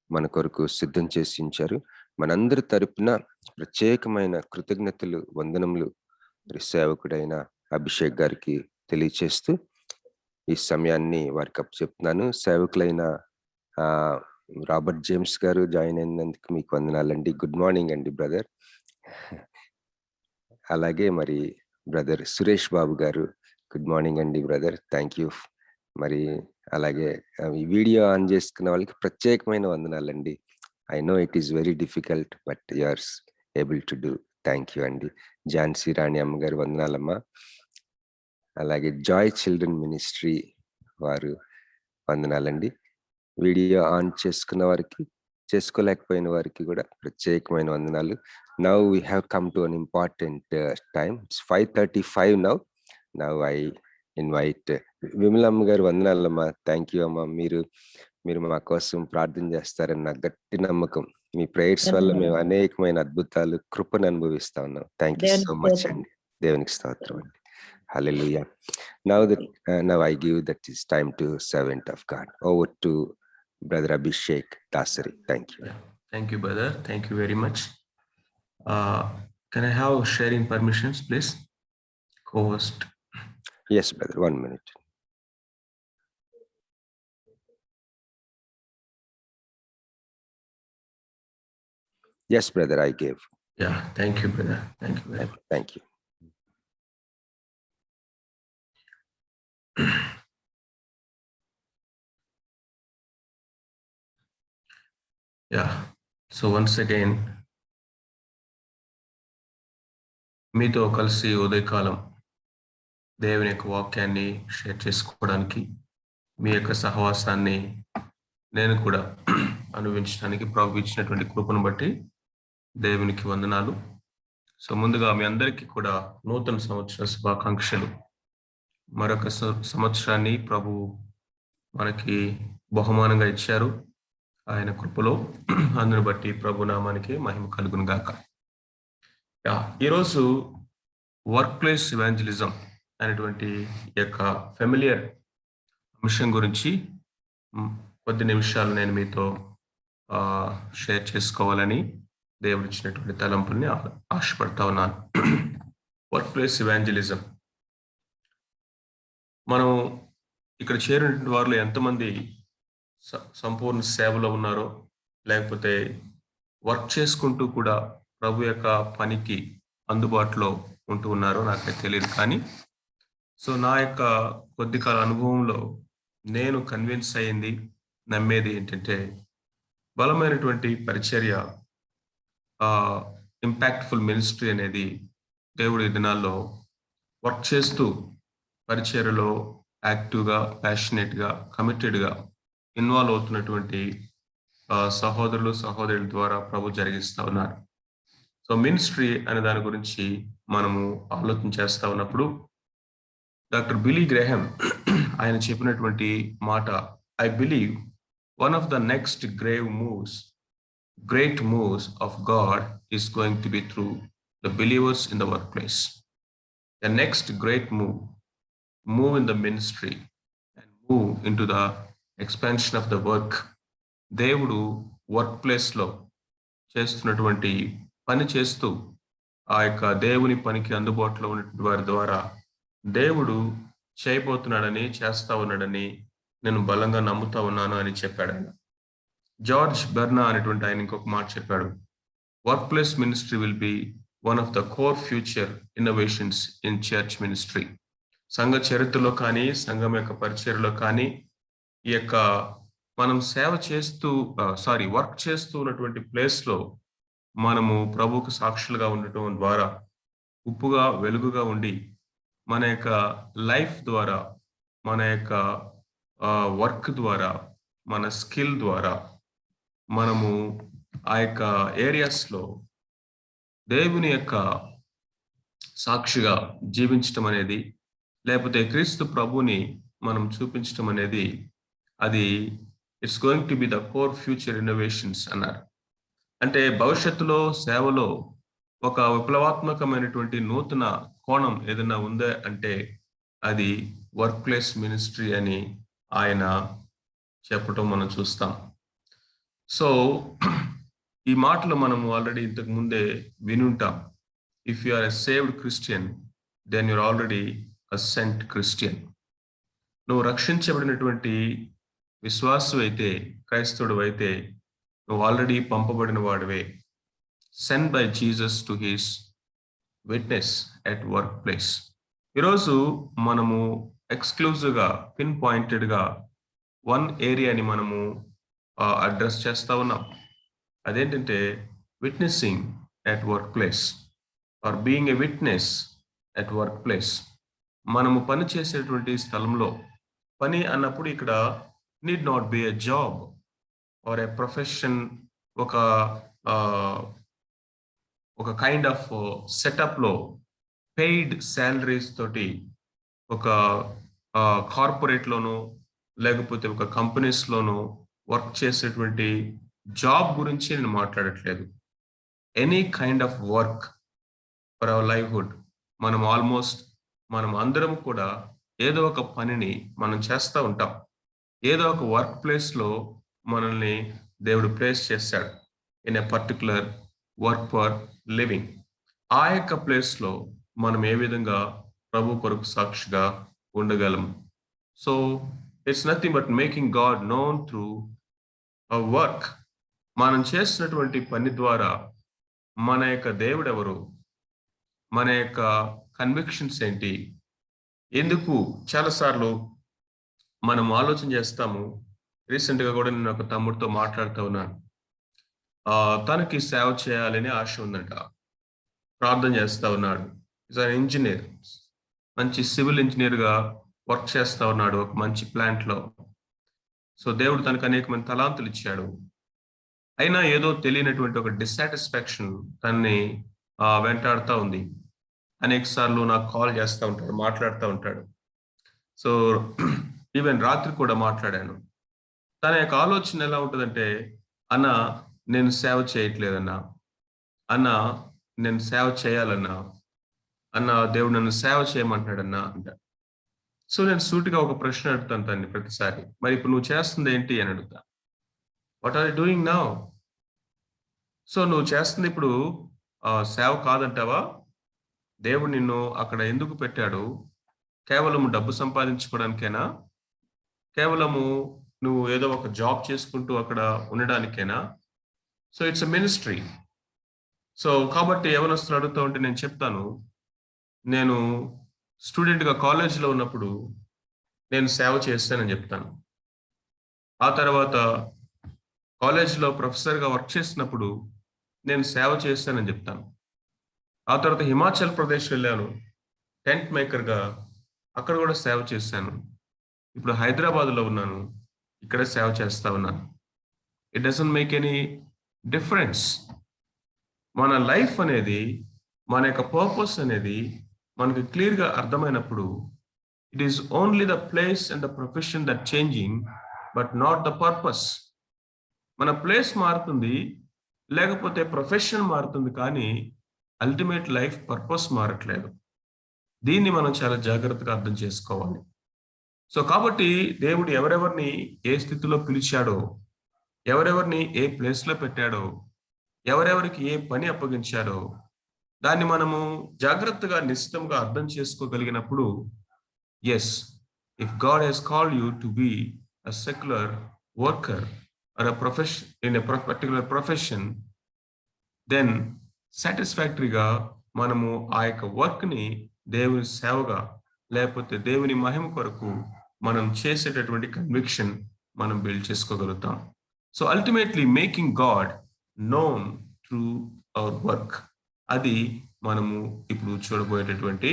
మన కొరకు సిద్ధం చేసి ఉంచారు. మనందరి తరపున ప్రత్యేకమైన కృతజ్ఞతలు, వందనములు సేవకుడైన అభిషేక్ గారికి తెలియచేస్తూ ఈ సమయాన్ని వారికి అప్పచెప్తున్నాను. సేవకులైన రాబర్ట్ జేమ్స్ గారు జాయిన్ అయినందుకు మీకు వందనాలండి. గుడ్ మార్నింగ్ అండి బ్రదర్. అలాగే మరి బ్రదర్ సురేష్ బాబు గారు, గుడ్ మార్నింగ్ అండి బ్రదర్, థ్యాంక్ యూ. మరి అలాగే ఈ వీడియో ఆన్ చేసుకున్న వాళ్ళకి ప్రత్యేకమైన వందనాలండి. I know it is very difficult, but you are able to do. Thank you అండి. ఝాన్సీ రాణి అమ్మగారు వందనాలమ్మా. అలాగే జాయ్ చిల్డ్రన్ మినిస్ట్రీ వారు వందనాలండి. వీడియో ఆన్ చేసుకున్న వారికి, చేసుకోలేకపోయిన వారికి కూడా ప్రత్యేకమైన వందనాలు. Now we have come to an important time. It's 5:35 now. Now I invite Vimalamma గారు. వందనాలమ్మా. థ్యాంక్ యూ అమ్మా. మీరు మా కోసం ప్రార్థన చేస్తారని నాకు గట్టి నమ్మకం. మీ ప్రేయర్స్ వల్ల మేము అనేకమైన అద్భుతాలు, కృపను అనుభవిస్తా ఉన్నాం. థ్యాంక్ యూ సో మచ్ అండి. దేవునికి స్తోత్రం అండి. Hallelujah. Now I give that is time to servant of God. Over to Brother Abhishek Dasari. Thank you. Thank you, brother. Thank you very much. Can I have sharing permissions, please? Co-host. Yes, brother. 1 minute. Yes, brother, I gave. Yeah, thank you, brother. Thank you very much. Thank you. Yeah. So once again, మీతో కలిసి ఉదయకాలం దేవుని యొక్క వాక్యాన్ని share చేసుకోవడానికి, మీ యొక్క సహవాసాన్ని నేను కూడా అనుభవించడానికి ప్రభు ఇచ్చినటువంటి కృపను బట్టి దేవునికి వందనాలు. సో ముందుగా మీ అందరికీ కూడా నూతన సంవత్సర శుభాకాంక్షలు. మరొక సంవత్సరాన్ని ప్రభు మనకి బహుమానంగా ఇచ్చారు ఆయన కృపలో. అందుని బట్టి ప్రభు నామానికి మహిమ కలుగును గాక. ఈరోజు వర్క్ ప్లేస్ ఇవాంజలిజం అనేటువంటి యొక్క ఫెమిలియర్ అంశం గురించి కొద్ది నిమిషాలు నేను మీతో షేర్ చేసుకోవాలని దేవుడు ఇచ్చినటువంటి తలంపుల్ని ఆశపడతా ఉన్నాను. Work place evangelism. మనం ఇక్కడ చేరినటువంటి వారిలో ఎంతమంది సంపూర్ణ సేవలో ఉన్నారో, లేకపోతే వర్క్ చేసుకుంటూ కూడా ప్రభు యొక్క పనికి అందుబాటులో ఉంటూ ఉన్నారో నాకైతే తెలియదు. కానీ సో నా యొక్క కొద్ది కాల అనుభవంలో నేను కన్విన్స్ అయ్యింది, నమ్మేది ఏంటంటే, బలమైనటువంటి పరిచర్య, ఇంపాక్ట్ఫుల్ మినిస్ట్రీ అనేది దేవుడి దినాల్లో వర్క్ చేస్తూ పరిచర్యలో యాక్టివ్గా, ప్యాషనేట్గా, కమిటెడ్గా ఇన్వాల్వ్ అవుతున్నటువంటి సహోదరులు సహోదరుల ద్వారా ప్రభు జరిగిస్తూ ఉన్నారు. సో మినిస్ట్రీ అనే దాని గురించి మనము ఆలోచన చేస్తూ ఉన్నప్పుడు డాక్టర్ బిలీ గ్రేహం ఆయన చెప్పినటువంటి మాట, I believe one of the next great moves of God is going to be through the believers in the workplace. The next great move in the ministry and move into the expansion of the work. దేవుడు work ప్లేస్లో చేస్తున్నటువంటి పని చేస్తూ ఆ యొక్క దేవుని పనికి అందుబాటులో ఉన్నటువంటి వారి ద్వారా దేవుడు చేయబోతున్నాడని, చేస్తా ఉన్నాడని నేను బలంగా నమ్ముతా ఉన్నాను అని చెప్పాడు ఆయన. జార్జ్ బెర్నా అనేటువంటి ఆయన ఇంకొక మాట చెప్పాడు, work place ministry will be one of the core future innovations in church ministry. సంఘ చరిత్రలో కానీ, సంఘం యొక్క పరిచర్యలో కానీ, ఈ యొక్క మనం వర్క్ చేస్తూ ఉన్నటువంటి ప్లేస్లో మనము ప్రభువుకు సాక్షులుగా ఉండటం ద్వారా, ఉప్పుగా వెలుగుగా ఉండి, మన యొక్క లైఫ్ ద్వారా, మన యొక్క వర్క్ ద్వారా, మన స్కిల్ ద్వారా మనము ఆ యొక్క ఏరియాస్లో దేవుని యొక్క సాక్షిగా జీవించటం అనేది, లేకపోతే క్రీస్తు ప్రభుని మనం చూపించటం అనేది, అది it's going to be the core future innovations అన్నారు. అంటే భవిష్యత్తులో సేవలో ఒక విప్లవాత్మకమైనటువంటి నూతన కోణం ఏదైనా ఉందా అంటే అది వర్క్ ప్లేస్ మినిస్ట్రీ అని ఆయన చెప్పటం మనం చూస్తాం. సో ఈ మాటలు మనము ఆల్రెడీ ఇంతకు ముందే వినుంటాం. If you are a saved Christian then you're already a sent Christian. నువ్వు రక్షించబడినటువంటి విశ్వాసు అయితే, క్రైస్తవుడు అయితే, నువ్వు ఆల్రెడీ పంపబడిన వాడివే. Send by Jesus to his witness at work place. ఈరోజు మనము ఎక్స్క్లూజివ్గా, పిన్ పాయింటెడ్గా వన్ ఏరియాని మనము అడ్రస్ చేస్తా ఉన్నాం. అదేంటంటే witnessing at work place or being a witness at work place. మనము పని చేసేటువంటి స్థలంలో, పని అన్నప్పుడు ఇక్కడ need not be a job or a profession, ఒక కైండ్ ఆఫ్ సెటప్లో పెయిడ్ శాలరీస్ తోటి ఒక కార్పొరేట్లోనో లేకపోతే ఒక కంపెనీస్లోనో వర్క్ చేసేటువంటి జాబ్ గురించి నేను మాట్లాడట్లేదు. Any kind of work for our livelihood. మనం అందరం కూడా ఏదో ఒక పనిని మనం చేస్తూ ఉంటాం. ఏదో ఒక వర్క్ ప్లేస్లో మనల్ని దేవుడు ప్లేస్ చేశాడు in a particular work for living. ఆ యొక్క ప్లేస్లో మనం ఏ విధంగా ప్రభు కొరకు సాక్షిగా ఉండగలము. So it's nothing but making God known through a work. మనం చేసినటువంటి పని ద్వారా మన యొక్క దేవుడు ఎవరు, మన యొక్క కన్విక్షన్స్ ఏంటి, ఎందుకు చాలాసార్లు మనం ఆలోచన చేస్తాము. రీసెంట్గా కూడా నేను ఒక తమ్ముడితో మాట్లాడుతూ ఉన్నాను. తనకి సేవ చేయాలని ఆశ ఉందంట, ప్రార్థన చేస్తూ ఉన్నాడు. ఈజ్ అన్ ఇంజనీర్, మంచి సివిల్ ఇంజనీర్గా వర్క్ చేస్తూ ఉన్నాడు ఒక మంచి ప్లాంట్లో. సో దేవుడు తనకు అనేకమైన తలాంతులు ఇచ్చాడు. అయినా ఏదో తెలియనటువంటి ఒక డిస్సాటిస్ఫాక్షన్ తనని వెంటాడుతూ ఉంది. అనేక సార్లు నాకు కాల్ చేస్తూ ఉంటాడు, మాట్లాడుతూ ఉంటాడు. సో ఈవెన్ రాత్రి కూడా మాట్లాడాను. తన యొక్క ఆలోచన ఎలా ఉంటుందంటే, అన్న నేను సేవ చేయట్లేదన్నా, అన్న నేను సేవ చేయాలన్నా, అన్న దేవుడు నన్ను సేవ చేయమంటున్నాడన్నా అంట. సో నేను సూటిగా ఒక ప్రశ్న అడుగుతాను తన్ని ప్రతిసారి, మరి ఇప్పుడు నువ్వు చేస్తుంది ఏంటి అని అడుగుతా. What are you doing now? So నువ్వు చేస్తుంది ఇప్పుడు సేవ కాదంటావా? దేవుడు నిన్ను అక్కడ ఎందుకు పెట్టాడు? కేవలము డబ్బు సంపాదించుకోవడానికేనా? కేవలము నువ్వు ఏదో ఒక జాబ్ చేసుకుంటూ అక్కడ ఉండడానికేనా? So it's a ministry. So కాబట్టి యవనస్తులు అడుగుతూ ఉంటే నేను చెప్తాను, నేను స్టూడెంట్గా కాలేజీలో ఉన్నప్పుడు నేను సేవ చేస్తానని చెప్తాను. ఆ తర్వాత కాలేజీలో ప్రొఫెసర్గా వర్క్ చేసినప్పుడు నేను సేవ చేస్తానని చెప్తాను. ఆ తర్వాత హిమాచల్ ప్రదేశ్ వెళ్ళాను టెంట్ మేకర్గా, అక్కడ కూడా సేవ చేశాను. ఇప్పుడు హైదరాబాద్లో ఉన్నాను, ఇక్కడ సేవ చేస్తా ఉన్నాను. It doesn't make any difference. మన లైఫ్ అనేది, మన యొక్క పర్పస్ అనేది మనకి క్లియర్గా అర్థమైనప్పుడు, it is only the place and the profession that changing, but not the purpose. మన ప్లేస్ మారుతుంది, లేకపోతే ప్రొఫెషన్ మారుతుంది, కానీ అల్టిమేట్ లైఫ్ పర్పస్ మారట్లేదు. దీన్ని మనం చాలా జాగ్రత్తగా అర్థం చేసుకోవాలి. సో కాబట్టి దేవుడు ఎవరెవరిని ఏ స్థితిలో పిలిచాడో, ఎవరెవరిని ఏ ప్లేస్లో పెట్టాడో, ఎవరెవరికి ఏ పని అప్పగించాడో, దాన్ని మనము జాగ్రత్తగా నిశ్చితంగా అర్థం చేసుకోగలిగినప్పుడు, yes, if God he's called you to be a secular worker or a profession in a particular profession, then సాటిస్ఫాక్టరీగా మనము ఆ యొక్క వర్క్ని దేవుని సేవగా, లేకపోతే దేవుని మహిమ కొరకు మనం చేసేటటువంటి కన్విక్షన్ మనం బిల్డ్ చేసుకోగలుగుతాం. So ultimately making God known through our work, అది మనము ఇప్పుడు చూడబోయేటటువంటి.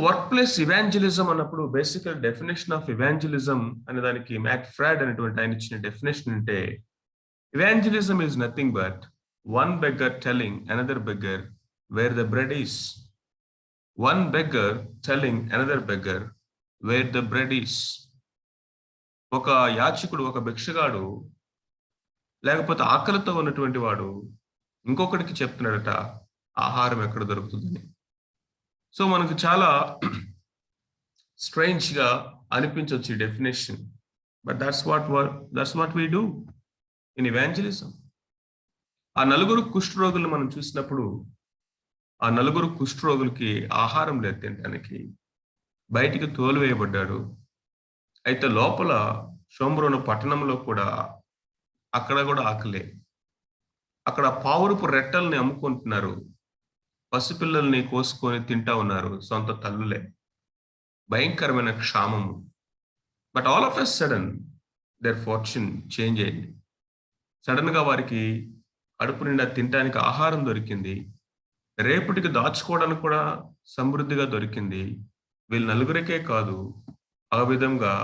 వర్క్ ప్లేస్ ఇవాంజలిజం అన్నప్పుడు బేసికల్ డెఫినేషన్ ఆఫ్ ఇవాంజలిజం అనే దానికి మ్యాక్ ఫ్రాడ్ అనేటువంటి ఆయన ఇచ్చిన డెఫినేషన్ అంటే, evangelism is nothing but one beggar telling another beggar wear the bread is. One beggar telling another beggar wear the bread is. ఒక యాచకుడు, ఒక భిక్షగాడు, లేకపోతే ఆకలితో ఉన్నటువంటి వాడు ఇంకొకటికి చెప్తున్నాడట ఆహారం ఎక్కడ దొరుకుతుందని. సో మనకు చాలా స్ట్రేంజ్గా అనిపించవచ్చు ఈ definition, but that's what we do in evangelism. ఆ నలుగురు కుష్ఠరోగులను మనం చూసినప్పుడు, ఆ నలుగురు కుష్ఠరోగులకి ఆహారం లేదు తినడానికి, బయటికి తోలివేయబడ్డాడు. అయితే లోపల షోమ్రోను పట్టణంలో కూడా అక్కడ కూడా ఆకలే. అక్కడ పావురపు రెట్టల్ని అమ్ముకుంటున్నారు, పసిపిల్లల్ని కోసుకొని తింటా ఉన్నారు సొంత తల్లులే. భయంకరమైన క్షామము. But all of a sudden their fortune change అయింది. సడన్ గా వారికి కడుపు నిండా తినడానికి ఆహారం దొరికింది, రేపటికి దాచుకోవడానికి కూడా సమృద్ధిగా దొరికింది. వీళ్ళు నలుగురికే కాదు, ఆ విధంగా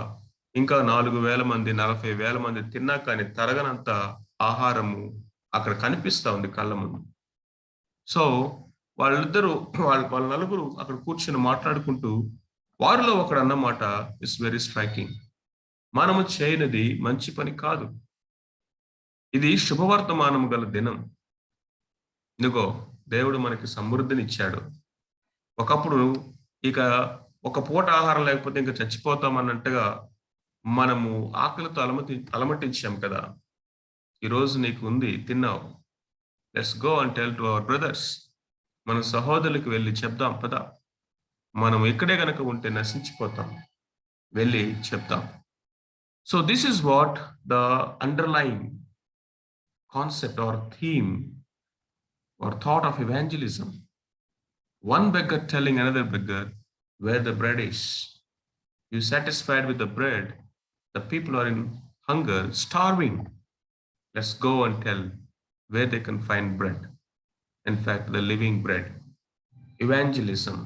ఇంకా 4,000 మంది 40,000 మంది తిన్నా కానీ తరగనంత ఆహారము అక్కడ కనిపిస్తా ఉంది కళ్ళ ముందు. సో వాళ్ళిద్దరూ వాళ్ళ నలుగురు అక్కడ కూర్చొని మాట్లాడుకుంటూ, వారిలో ఒకడు అన్నమాట ఇస్ వెరీ స్ట్రైకింగ్. మనము చేయనిది మంచి పని కాదు, ఇది శుభవర్తమానము గల దినం. ఇదిగో దేవుడు మనకి సమృద్ధిని ఇచ్చాడు. ఒకప్పుడు ఇక ఒక పూట ఆహారం లేకపోతే ఇంకా చచ్చిపోతామన్నట్టుగా మనము ఆకలితో అలమటించాం కదా. ఈరోజు నీకు ఉంది, తిన్నావు. Let's go and tell to our brothers. మన సహోదరులకు వెళ్ళి చెప్దాం పద. మనం ఇక్కడే కనుక ఉంటే నశించిపోతాం, వెళ్ళి చెప్తాం. So this is what the underlying concept or theme or thought of evangelism. One beggar telling another beggar where the bread is. You satisfied with the bread, the people are in hunger, starving. Let's go and tell where they can find bread. In fact, the living bread. Evangelism,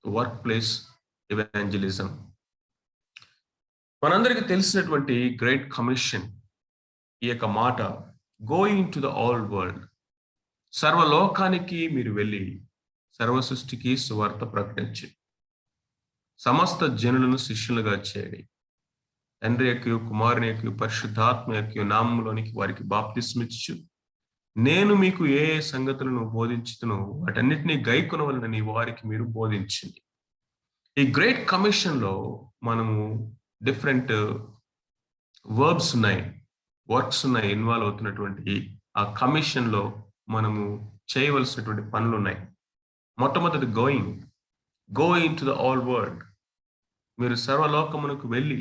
workplace evangelism. మనందరికీ తెలిసినటువంటి great commission ఈ యొక్క మాట, going to the all world, సర్వలోకానికి మీరు వెళ్ళి సర్వ సృష్టికి సువార్త ప్రకటించి సమస్త జనులను శిష్యులుగా చేయండి, తండ్రి యొక్క కుమారుని యొక్క పరిశుద్ధాత్మ యొక్క నామంలోనికి వారికి బాప్తిస్మిచ్చు, నేను మీకు ఏ ఏ సంగతులను బోధించుతునో వాటన్నిటినీ గైకొనవలనని వారికి మీరు బోధించండి. ఈ గ్రేట్ కమిషన్ లో మనము డిఫరెంట్ వర్బ్స్ ఉన్నాయి, వర్క్స్ ఉన్నాయి, ఇన్వాల్వ్ అవుతున్నటువంటి ఆ కమిషన్ లో మనము చేయవలసినటువంటి పనులు ఉన్నాయి. మొట్టమొదటి going to the all world, మీరు సర్వలోకమునకు వెళ్ళి.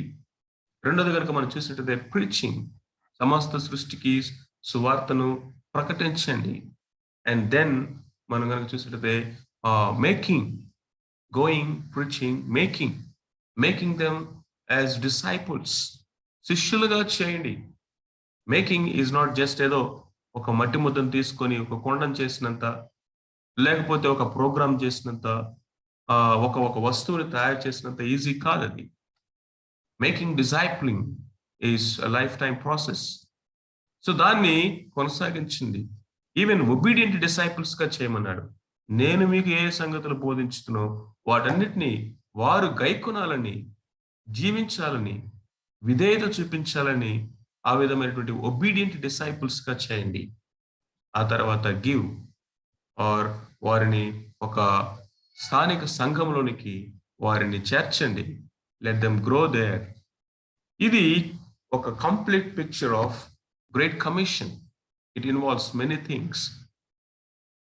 రెండోది కనుక మనం చూసినట్లయితే ప్రీచింగ్, సమస్త సృష్టికి సువార్తను ప్రకటించండి. అండ్ దెన్ మనం కనుక చూసినట్లయితే making, going, preaching, making them as disciples, శిష్యులుగా చేయండి. మేకింగ్ ఈజ్ నాట్ జస్ట్ ఏదో ఒక మట్టి ముద్దను తీసుకొని ఒక కొండను చేసినంత, లేకపోతే ఒక ప్రోగ్రామ్ చేసినంత, ఒక వస్తువుని తయారు చేసినంత ఈజీ కాదు అది. Making discipling is a life time process. So దాన్ని కొనసాగించింది. ఈవెన్ ఒబీడియంట్ డిసైపుల్స్ గా చేయమన్నాడు. నేను మీకు ఏ సంగతులు బోధించుతున్నో వాటన్నిటినీ వారు గైకొనాలని, జీవించాలని, విధేయత చూపించాలని, ఆ విధమైనటువంటి ఒబీడియంట్ డిసైపుల్స్ గా చేయండి. ఆ తర్వాత గివ్, ఆర్ వారిని ఒక స్థానిక సంఘంలోనికి వారిని చేర్చండి. Let them grow there. ఇది ఒక complete picture of great commission. It involves many things.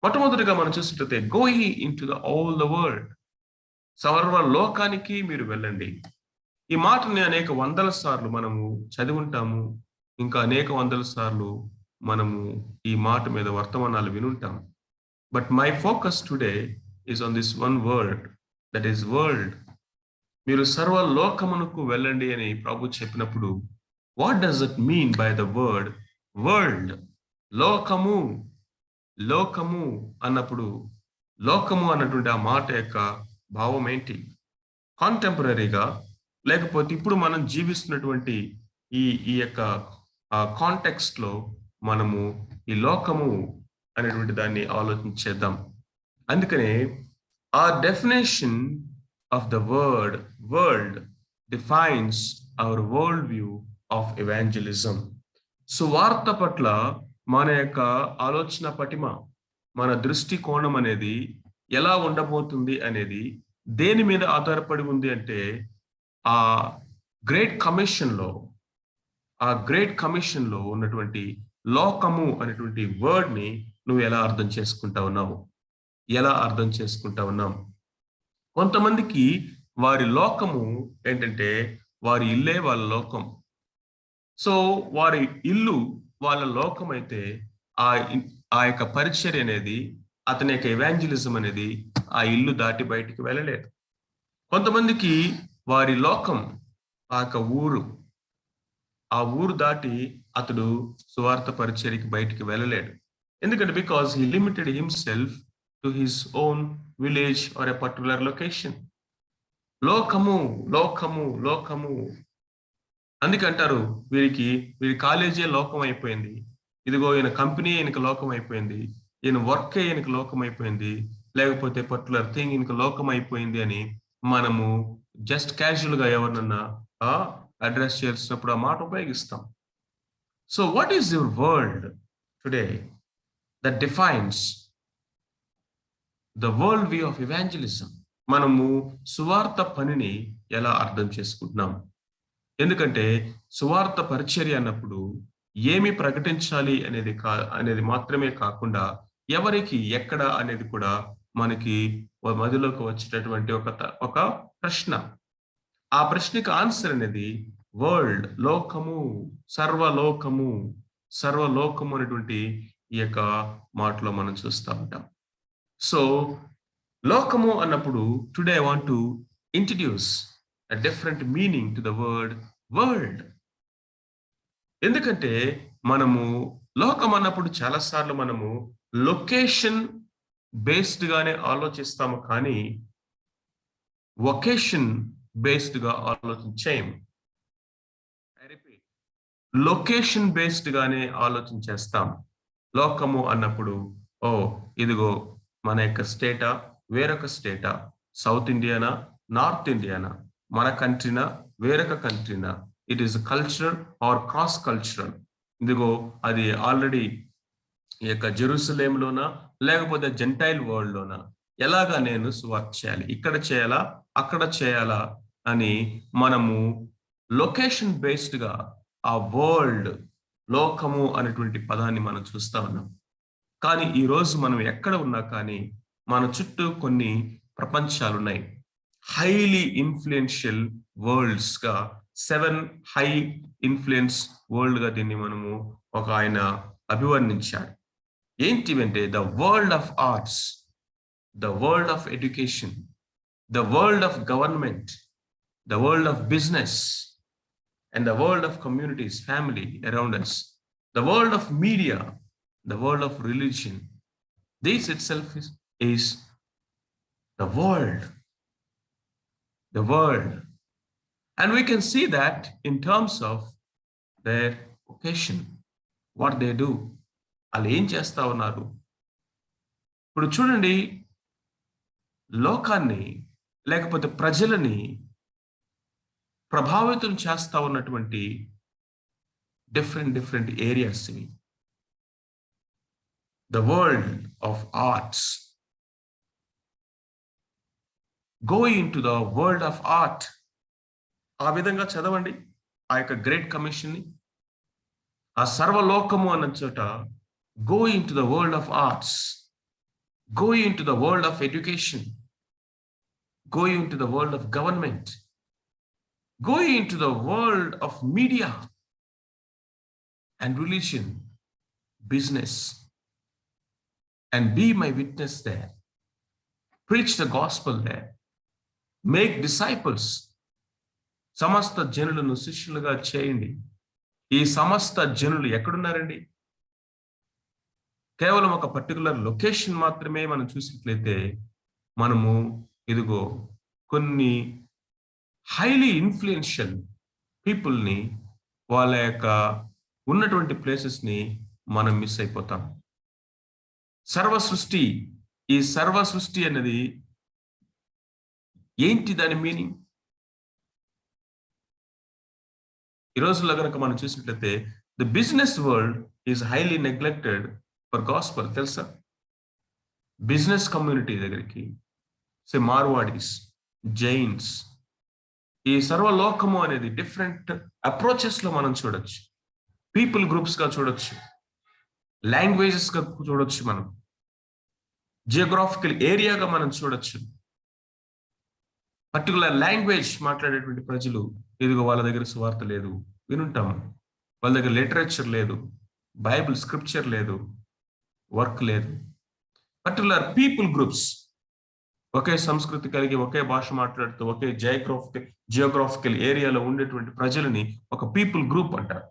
మొట్టమొదటిగా మనం చూసినట్లయితే going in to the all the world, సర్వ లోకానికి మీరు వెళ్ళండి. ఈ మాటని అనేక వందల సార్లు మనము చదివి ఉంటాము, ఇంకా అనేక వందల సార్లు మనము ఈ మాట మీద వర్తమానాలు వినుంటాం. But my focus today is on this one word, that is world. మీరు సర్వలోకమునకు వెళ్ళండి అని ప్రభు చెప్పినప్పుడు, what does it mean by the word world? లోకము అన్నప్పుడు, లోకము అన్నటువంటి ఆ మాట యొక్క భావం ఏంటి? కాంటెంపరీగా, లేకపోతే ఇప్పుడు మనం జీవిస్తున్నటువంటి ఈ యొక్క కాంటెక్స్ట్ లో మనము ఈ లోకము అనేటువంటి దాన్ని ఆలోచించేద్దాం. అందుకనే ఆ definition of the word world defines our world view of evangelism. సువార్త పట్ల మన యొక్క ఆలోచన పటిమ, మన దృష్టి కోణం అనేది ఎలా ఉండబోతుంది అనేది దేని మీద ఆధారపడి ఉంది అంటే, ఆ గ్రేట్ కమిషన్ లో ఉన్నటువంటి లోకము అనేటువంటి వర్డ్ ని నువ్వు ఎలా అర్థం చేసుకుంటా ఉన్నావు? కొంతమందికి వారి లోకము ఏంటంటే వారి ఇల్లే వాళ్ళ లోకం. సో వారి ఇల్లు వాళ్ళ లోకం అయితే ఆ యొక్క పరిచర్య అనేది, అతని యొక్క ఎవాంజలిజం అనేది ఆ ఇల్లు దాటి బయటికి వెళ్ళలేదు. కొంతమందికి వారి లోకం ఆ యొక్క ఊరు, ఆ ఊరు దాటి అతడు సువార్త పరిచర్యకి బయటికి వెళ్ళలేడు. ఎందుకంటే because he limited himself to his own village or a particular location. లోకము అందుకంటారు, వీరి కాలేజీ లోకం అయిపోయింది, ఇదిగో ఈయన కంపెనీ ఈయనకి లోకం అయిపోయింది, ఈయన వర్క్ ఈయనకి లోకం అయిపోయింది, లేకపోతే పర్టికులర్ థింగ్ ఈయనకి లోకం అయిపోయింది అని మనము జస్ట్ క్యాజువల్ గా ఎవరినన్నా అడ్రస్ చేసినప్పుడు ఆ మాట ఉపయోగిస్తాం. So what is your world today that defines the world view of evangelism? మనము సువార్త పనిని ఎలా అర్థం చేసుకుంటున్నాం? ఎందుకంటే సువార్త పరిచర్య అన్నప్పుడు ఏమి ప్రకటించాలి అనేది మాత్రమే కాకుండా, ఎవరికి ఎక్కడ అనేది కూడా మనకి మదిలోకి వచ్చేటటువంటి ఒక ప్రశ్న. ఆ ప్రశ్నకి ఆన్సర్ అనేది వరల్డ్, లోకము, సర్వలోకము, సర్వలోకము అనేటువంటి ఈ యొక్క మాటలో మనం చూస్తూ ఉంటాం. సో లోకము అన్నప్పుడు today I want to introduce a different meaning to the word world. ఎందుకంటే మనము లోకం అన్నప్పుడు చాలాసార్లు మనము లొకేషన్ బేస్డ్ గానే ఆలోచిస్తాము, కానీ వొకేషన్ బేస్డ్ గా ఆలోచించేము. లొకేషన్ బేస్డ్ గానే ఆలోచించేస్తాం. లోకము అన్నప్పుడు ఓ ఇదిగో మన యొక్క స్టేటా, వేరొక స్టేటా, సౌత్ ఇండియానా, నార్త్ ఇండియానా, మన కంట్రీనా, వేరొక కంట్రీనా, it is cultural or cross cultural. ఇదిగో అది ఆల్రెడీ ఈ యొక్క జెరూసలేంలోనా లేకపోతే జెంటైల్ వరల్డ్ లోనా, ఎలాగా నేను సువార్త చేయాలి, ఇక్కడ చేయాలా అక్కడ చేయాలా అని మనము లొకేషన్ బేస్డ్ గా ఆ వరల్డ్, లోకము అనేటువంటి పదాన్ని మనం చూస్తా ఉన్నాం. కానీ ఈ రోజు మనం ఎక్కడ ఉన్నా కానీ మన చుట్టూ కొన్ని ప్రపంచాలు ఉన్నాయి. హైలీ ఇన్ఫ్లుయెన్షియల్ వరల్డ్స్ గా, 7 హై ఇన్ఫ్లుయెన్స్ వరల్డ్ గా దీన్ని మనము ఒక ఆయన అభివర్ణించాడు. ఏంటివంటే the world of arts, the world of education, the world of government, the world of business, and the world of communities, family around us, the world of media, the world of religion. This itself is the world. The world. And we can see that in terms of their vocation, what they do. వాళ్ళు ఏం చేస్తా ఉన్నారు. ఇప్పుడు చూడండి, లోకాన్ని లేకపోతే ప్రజలని ప్రభావితం చేస్తా ఉన్నటువంటి డిఫరెంట్ ఏరియాస్ ఇవి. The world of arts. Go in to the world of art. ఆ విధంగా చదవండి ఆ యొక్క గ్రేట్ కమిషన్ ని. ఆ సర్వలోకము అన్న చోట go in to the world of arts, go in to the world of education, go in to the world of government, go into the world of media and religion, business, and be my witness there. Preach the gospel there. Make disciples. సమస్త జనులను శిష్యులుగా చేయండి. ఈ సమస్త జనులు ఎక్కడున్నారండి? కేవలం ఒక particular location మాత్రమే మనం చూసినట్లయితే మనము ఇదిగో కొన్ని హైలీ ఇన్ఫ్లుయెన్షియల్ పీపుల్ని, వాళ్ళ యొక్క ఉన్నటువంటి ప్లేసెస్ని మనం మిస్ అయిపోతాం. సర్వ సృష్టి, ఈ సర్వ సృష్టి అనేది ఏంటి, దాని మీనింగ్? ఈ రోజుల్లో కనుక మనం చూసినట్లయితే the business world is highly neglected for gospel. తెలుసా? బిజినెస్ కమ్యూనిటీ దగ్గరికి మార్వాడీస్, జైన్స్, ఈ సర్వలోకము అనేది డిఫరెంట్ అప్రోచెస్ లో మనం చూడొచ్చు. పీపుల్ గ్రూప్స్ గా చూడొచ్చు, లాంగ్వేజెస్ గా చూడొచ్చు, మనం జియోగ్రాఫికల్ ఏరియాగా మనం చూడొచ్చు. పర్టికులర్ లాంగ్వేజ్ మాట్లాడేటువంటి ప్రజలు, ఇదిగో వాళ్ళ దగ్గర సువార్త లేదు, వినుంటాము. వాళ్ళ దగ్గర లిటరేచర్ లేదు, బైబిల్ స్క్రిప్చర్ లేదు, వర్క్ లేదు. పర్టికులర్ పీపుల్ గ్రూప్స్, ఒకే సంస్కృతి కలిగి ఒకే భాష మాట్లాడుతూ ఒకే జియోగ్రాఫికల్ ఏరియాలో ఉండేటువంటి ప్రజలని ఒక పీపుల్ గ్రూప్ అంటారు.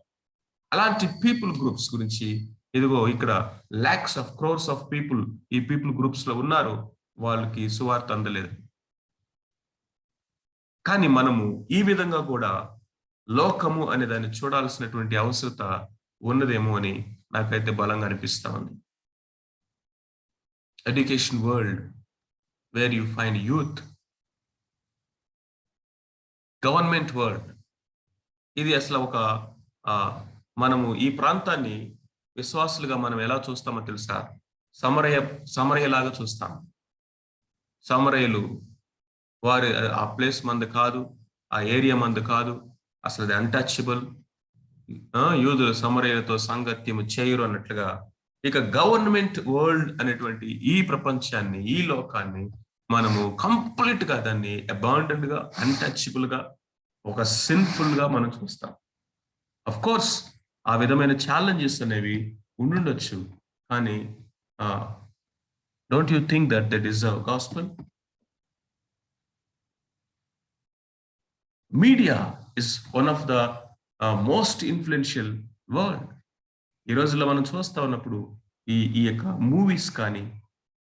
అలాంటి పీపుల్ గ్రూప్స్ గురించి ఇదిగో ఇక్కడ lakhs of crores of people ఈ పీపుల్ గ్రూప్స్ లో ఉన్నారు, వాళ్ళకి సువార్త అందలేదు. కానీ మనము ఈ విధంగా కూడా లోకము అనే దాన్ని చూడాల్సినటువంటి అవసరత ఉన్నదేమో అని నాకైతే బలంగా అనిపిస్తా ఉంది. Education world, where you find youth, government world. ఇది అసలు ఒక మనము ఈ ప్రాంతాన్ని విశ్వాసులుగా మనం ఎలా చూస్తామో తెలుసా? సమరయలాగా చూస్తాం. సమరయులు వారు ఆ ప్లేస్ మంది కాదు, ఆ ఏరియా మంది కాదు, అసలు అది అన్టచబుల్. యూదులు సమరయులతో సాంగత్యము చేయరు అన్నట్లుగా ఇక గవర్నమెంట్ వరల్డ్ అనేటువంటి ఈ ప్రపంచాన్ని, ఈ లోకాన్ని మనము కంప్లీట్ గా దాన్ని అబాండెంట్ గా, అన్టచబుల్ గా ఒక సిన్ఫుల్గా మనం చూస్తాం. అఫ్ కోర్స్ ఆ విధమైన ఛాలెంజెస్ అనేవి ఉండుండొచ్చు, కానీ don't you think that they deserve gospel? Media is one of the most influential world. ఈ రోజుల్లో మనం చూస్తా ఉన్నప్పుడు ఈ యొక్క మూవీస్ కానీ,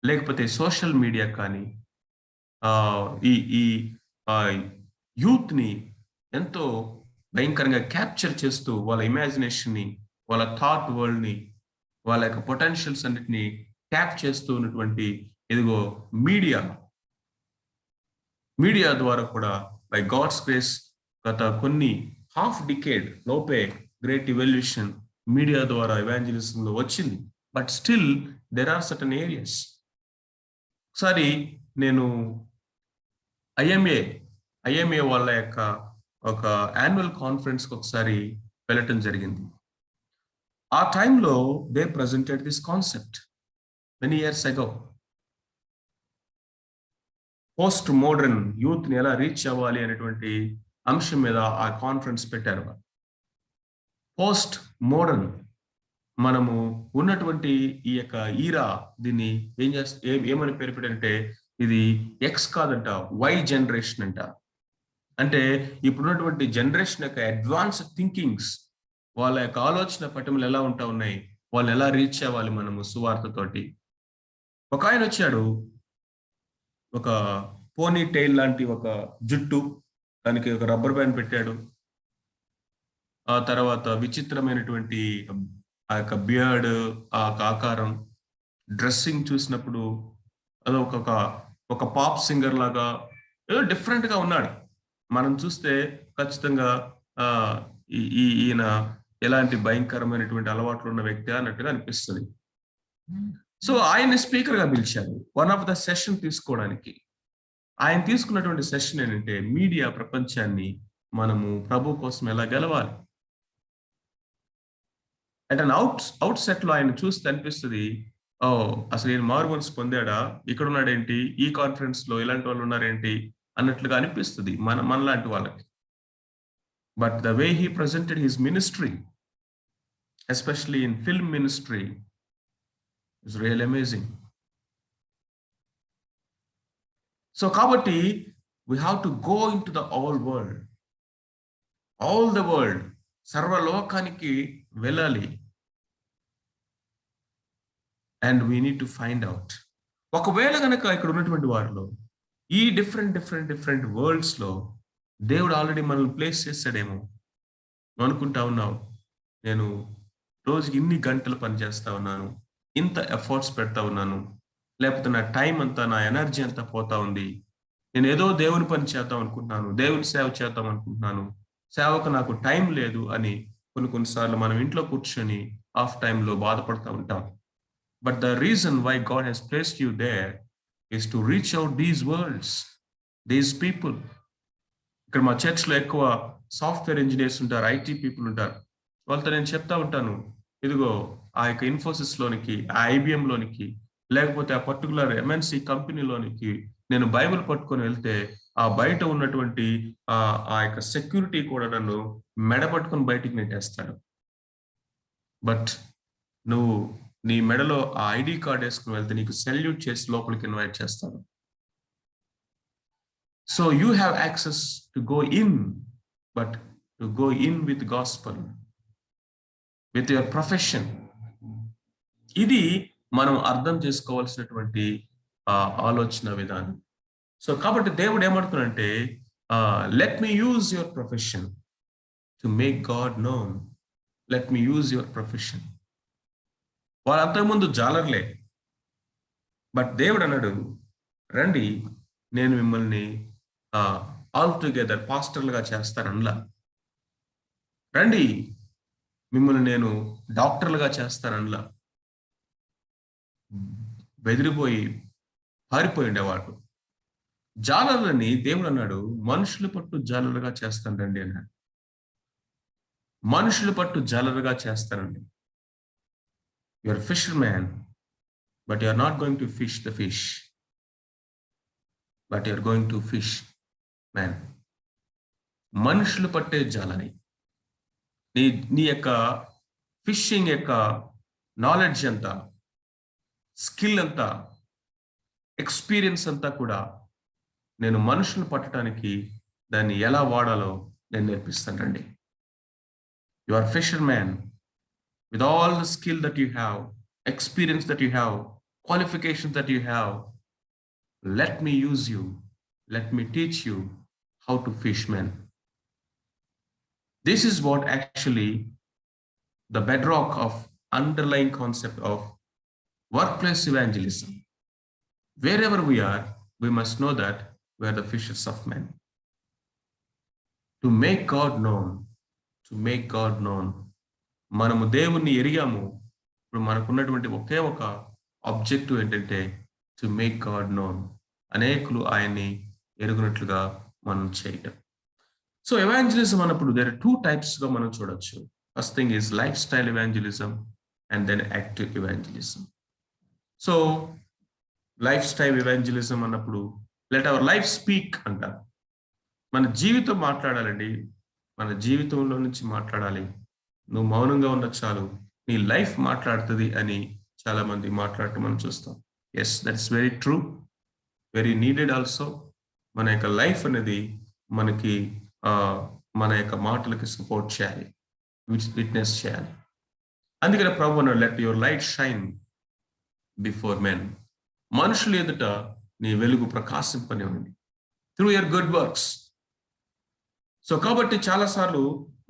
లేకపోతే సోషల్ మీడియా కానీ ఈ ఈ యూత్ని ఎంతో భయంకరంగా క్యాప్చర్ చేస్తూ వాళ్ళ ఇమాజినేషన్ని, వాళ్ళ థాట్ వరల్డ్ని, వాళ్ళ యొక్క పొటెన్షియల్స్ అన్నిటిని ట్యాప్ చేస్తూ ఉన్నటువంటి ఇదిగో మీడియా ద్వారా కూడా బై గాడ్స్ గ్రేస్ గత కొన్ని హాఫ్ డికేడ్ లోపే గ్రేట్ ఇవల్యూషన్ మీడియా ద్వారా ఎవాంజలిజంలో వచ్చింది. But still there are certain areas. ఒకసారి నేను ఐఎంఏ వాళ్ళ యొక్క ఒక యాన్యువల్ కాన్ఫరెన్స్కి ఒకసారి వెళ్ళటం జరిగింది. ఆ టైంలో they presented this concept many years ago. Post modern యూత్ని ఎలా రీచ్ అవ్వాలి అనేటువంటి అంశం మీద ఆ కాన్ఫరెన్స్ పెట్టారు. పోస్ట్ మోడర్న్ మనము ఉన్నటువంటి ఈ యొక్క ఈరా దీన్ని ఏమని పేరు పెట్టారంటే ఇది ఎక్స్ కాదంట, వై జనరేషన్ అంట. అంటే ఇప్పుడున్నటువంటి జనరేషన్ యొక్క అడ్వాన్స్ థింకింగ్స్, వాళ్ళ యొక్క ఆలోచన పటములు ఎలా ఉంటా ఉన్నాయి, వాళ్ళు ఎలా రీచ్ అవ్వాలి మనము సువార్తతోటి. ఒక ఆయన వచ్చాడు, ఒక పోనీ టైల్ లాంటి ఒక జుట్టు, దానికి ఒక రబ్బర్ బ్యాండ్ పెట్టాడు. ఆ తర్వాత విచిత్రమైనటువంటి ఆ యొక్క బియర్డ్, ఆ ఆకారం, డ్రెస్సింగ్ చూసినప్పుడు అది ఒక పాప్ సింగర్ లాగా ఏదో డిఫరెంట్ గా ఉన్నాడు. మనం చూస్తే ఖచ్చితంగా ఈయన ఎలాంటి భయంకరమైనటువంటి అలవాట్లు ఉన్న వ్యక్తి అన్నట్టుగా అనిపిస్తుంది. సో ఆయన్ని స్పీకర్ గా పిలిచారు వన్ ఆఫ్ ద సెషన్ తీసుకోవడానికి. ఆయన తీసుకున్నటువంటి సెషన్ ఏంటంటే మీడియా ప్రపంచాన్ని మనము ప్రభు కోసం ఎలా గెలవాలి. అంటే అవుట్ సెట్ లో ఆయన చూస్తే అనిపిస్తుంది, ఓ అసలు ఈయన మారు మనసు పొందాడా, ఇక్కడ ఉన్నాడేంటి, ఈ కాన్ఫరెన్స్ లో ఇలాంటి వాళ్ళు ఉన్నారేంటి అన్నట్లుగా అనిపిస్తుంది మనలాంటి వాళ్ళకి. But the way he presented his ministry, especially in film ministry, is real amazing. So కాబట్టి we have to go in to the all the world, సర్వలోకానికి వెళ్ళాలి. And we need to find out. ఒకవేళ కనుక ఇక్కడ ఉన్నటువంటి వారిలో ఈ different world's లో దేవుడు ఆల్రెడీ మనల్ని ప్లేస్ చేస్తాడేమో అనుకుంటా ఉన్నావు. నేను రోజుకి ఇన్ని గంటలు పనిచేస్తా ఉన్నాను, ఇంత ఎఫర్ట్స్ పెడతా ఉన్నాను, లేకపోతే నా టైం అంతా, నా ఎనర్జీ అంతా పోతా ఉంది, నేను ఏదో దేవుని పని చేద్దాం అనుకుంటున్నాను, దేవుని సేవ చేద్దాం అనుకుంటున్నాను, సేవకు నాకు టైం లేదు అని కొన్నిసార్లు మనం ఇంట్లో కూర్చొని ఆఫ్ టైంలో బాధపడుతూ ఉంటాం. But the reason why God has placed you there is to reach out these worlds, these people. ఇక్కడ మా చర్చ్లో ఎక్కువ సాఫ్ట్వేర్ ఇంజనీర్స్ ఉంటారు, ఐటీ పీపుల్ ఉంటారు. వాళ్ళతో నేను చెప్తా ఉంటాను, ఇదిగో ఆ యొక్క ఇన్ఫోసిస్ లోనికి, ఆ IBM లోనికి, లేకపోతే ఆ పర్టికులర్ MNC కంపెనీలోనికి నేను బైబిల్ పట్టుకొని వెళ్తే ఆ బయట ఉన్నటువంటి ఆ యొక్క సెక్యూరిటీ కూడా నన్ను మెడపట్టుకొని బయటికి నెట్టేస్తాడు. బట్ నువ్వు నీ మెడలో ఆ ఐడి కార్డ్ వేసుకుని వెళ్తే నీకు సెల్యూట్ చేసి లోపలికి ఇన్వైట్ చేస్తాను. So you have access to go in, but to go in with gospel, with your profession. ఇది మనం అర్థం చేసుకోవాల్సినటువంటి ఆలోచన విధానం. సో కాబట్టి దేవుడు ఏమంటున్నాడంటే, let me use your profession to make God known. Let me use your profession. వాళ్ళు అంతకుముందు జాలర్లే, బట్ దేవుడు అన్నాడు, రండి నేను మిమ్మల్ని ఆల్ టుగెదర్ పాస్టర్లుగా చేస్తానలా, రండి మిమ్మల్ని నేను డాక్టర్లుగా చేస్తానలా. బెదిరిపోయి పారిపోయి ఉండేవాడు. జాలర్లని దేవుడు అన్నాడు, మనుషుల పట్టు జాలరుగా చేస్తానండి అన్నాడు. మనుషుల పట్టు జాలరుగా చేస్తానండి. You're a fisherman, but you're not going to fish the fish, but you're going to fish man. మనుషులు పట్టే జాలని, నీ యొక్క ఫిషింగ్ యొక్క నాలెడ్జ్ అంతా, స్కిల్ అంతా, ఎక్స్పీరియన్స్ అంతా కూడా నేను మనుషులు పట్టడానికి దాన్ని ఎలా వాడాలో నేను నేర్పిస్తానండి. You are fisherman with all the skill that you have, experience that you have, qualifications that you have. Let me use you. Let me teach you how to fish, man. This is what actually the bedrock of underlying concept of workplace evangelism. Wherever we are, we must know that we are the fishers of men. To make God known, మనము దేవుణ్ణి ఎరిగాము. ఇప్పుడు మనకున్నటువంటి ఒకే ఒక objective ఏంటంటే to make God known, అనేకులు ఆయన్ని ఎరుగునట్లుగా మనం చేయటం. సో ఎవాంజలిజం అన్నప్పుడు దేర్ ఆర్ 2 types గా మనం చూడొచ్చు. First thing is life style evangelism and then active evangelism. So life style evangelism అన్నప్పుడు లెట్ అవర్ లైఫ్ స్పీక్ అంటారు. మన జీవితం మాట్లాడాలండి, మన జీవితంలో నుంచి మాట్లాడాలి. నువ్వు మౌనంగా ఉన్న చాలు, నీ లైఫ్ మాట్లాడుతుంది అని చాలా మంది మాట్లాడటం మనం చూస్తాం. Yes, that's very true, very needed also. మన యొక్క లైఫ్ అనేది మనకి మన యొక్క మాటలకి సపోర్ట్ చేయాలి, విట్నెస్ చేయాలి. అందుకనే ప్రభు అన్నాడు, let your light shine before men. మనుషులు ఎదుట నీ వెలుగు ప్రకాశింపనివ్వండి through your good works. So కాబట్టి చాలాసార్లు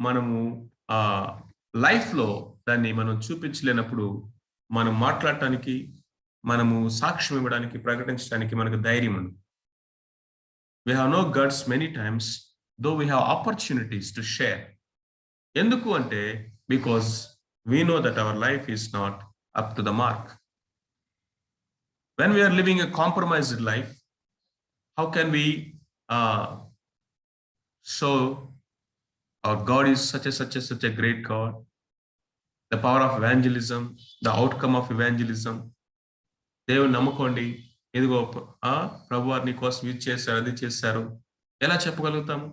మనము లైఫ్లో దాన్ని మనం చూపించలేనప్పుడు మనం మాట్లాడటానికి, మనము సాక్ష్యం ఇవ్వడానికి, ప్రకటించడానికి మనకు ధైర్యం ఉంది. We have no guts many times, though we have opportunities to share. ఎందుకు అంటే because we know that our life is not up to the mark. When we are living a compromised life, how can we show our God is such a great God? The power of evangelism, the outcome of evangelism. దేవుని నమ్ముకోండి, ఇదిగో ప్రభువారు నీ కోసం ఇది చేశారు, అది చేశారు, ఎలా చెప్పగలుగుతాము?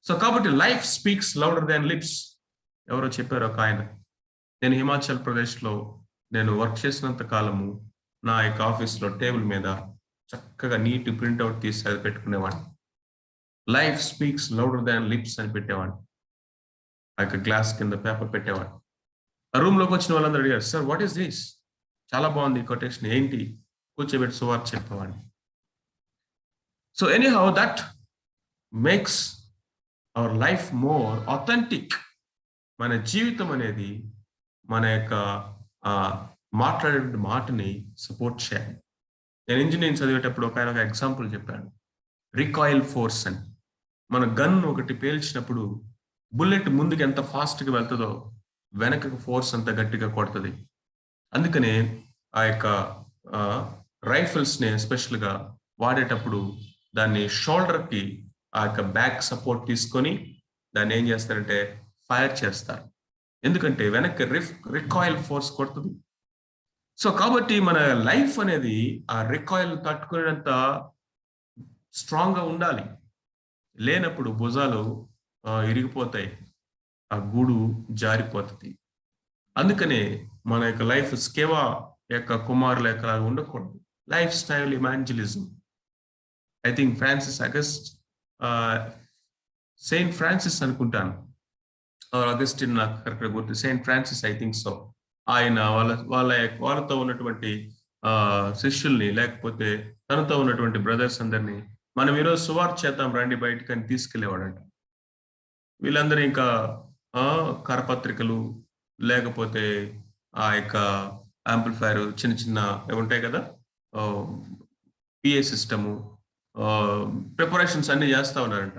సో కాబట్టి life speaks louder than lips. ఎవరో చెప్పారు ఒక ఆయన, నేను హిమాచల్ ప్రదేశ్లో నేను వర్క్ చేసినంత కాలము నా యొక్క ఆఫీస్లో టేబుల్ మీద చక్కగా నీట్ ప్రింట్అవుట్ తీసి అది పెట్టుకునేవాడిని. Life speaks louder than lips అని పెట్టేవాడిని. ఆ యొక్క గ్లాస్ కింద పేపర్ పెట్టేవాడిని. ఆ రూమ్లోకి వచ్చిన వాళ్ళందరూ అడిగారు, సార్ వాట్ ఈస్ దిస్? చాలా బాగుంది కొటేషన్, ఏంటి? కూర్చోబెట్టి సువార్త చెప్పేవాడిని. So anyhow that makes our life more authentic. మన జీవితం అనేది మన యొక్క మాట్లాడే మాటని సపోర్ట్ చేయాలి. నేను ఇంజనీరింగ్ చదివేటప్పుడు ఒక ఆయన ఒక ఎగ్జాంపుల్ చెప్పాను, రికాయిల్ ఫోర్స్ అని. మన గన్ ఒకటి పేల్చినప్పుడు బుల్లెట్ ముందుకు ఎంత ఫాస్ట్గా వెళ్తుందో వెనకకు ఫోర్స్ అంత గట్టిగా కొడుతుంది. అందుకనే ఆ యొక్క రైఫిల్స్ని ఎస్పెషల్గా వాడేటప్పుడు దాన్ని షోల్డర్కి ఆ యొక్క బ్యాక్ సపోర్ట్ తీసుకొని దాన్ని ఏం చేస్తారంటే ఫైర్ చేస్తారు. ఎందుకంటే వెనక్కి రికాయిల్ ఫోర్స్ కొడుతుంది. సో కాబట్టి మన లైఫ్ అనేది ఆ రికాయిల్ తట్టుకునేంత స్ట్రాంగ్గా ఉండాలి. లేనప్పుడు భుజాలు ఇరిగిపోతాయి, ఆ గూడు జారిపోతుంది. అందుకనే మన యొక్క లైఫ్ స్కేవా యొక్క కుమారుల యొక్క ఉండకూడదు. Life style evangelism. I think Francis August, Saint Francis అనుకుంటాను, అగస్టిన్ నాకు కరెక్ట్గా గుర్తు, Saint Francis I think so. ఆయన వాళ్ళతో ఉన్నటువంటి శిష్యుల్ని లేకపోతే తనతో ఉన్నటువంటి బ్రదర్స్ అందరినీ మనం ఈరోజు సువార్త చేద్దాం రండి బయటకు అని తీసుకెళ్లేవాడంట. వీళ్ళందరూ ఇంకా కరపత్రికలు లేకపోతే ఆ యొక్క యాంప్లిఫైర్ చిన్న చిన్న ఉంటాయి కదా, పిఏ సిస్టము, ప్రిపరేషన్స్ అన్ని చేస్తా ఉన్నారంట.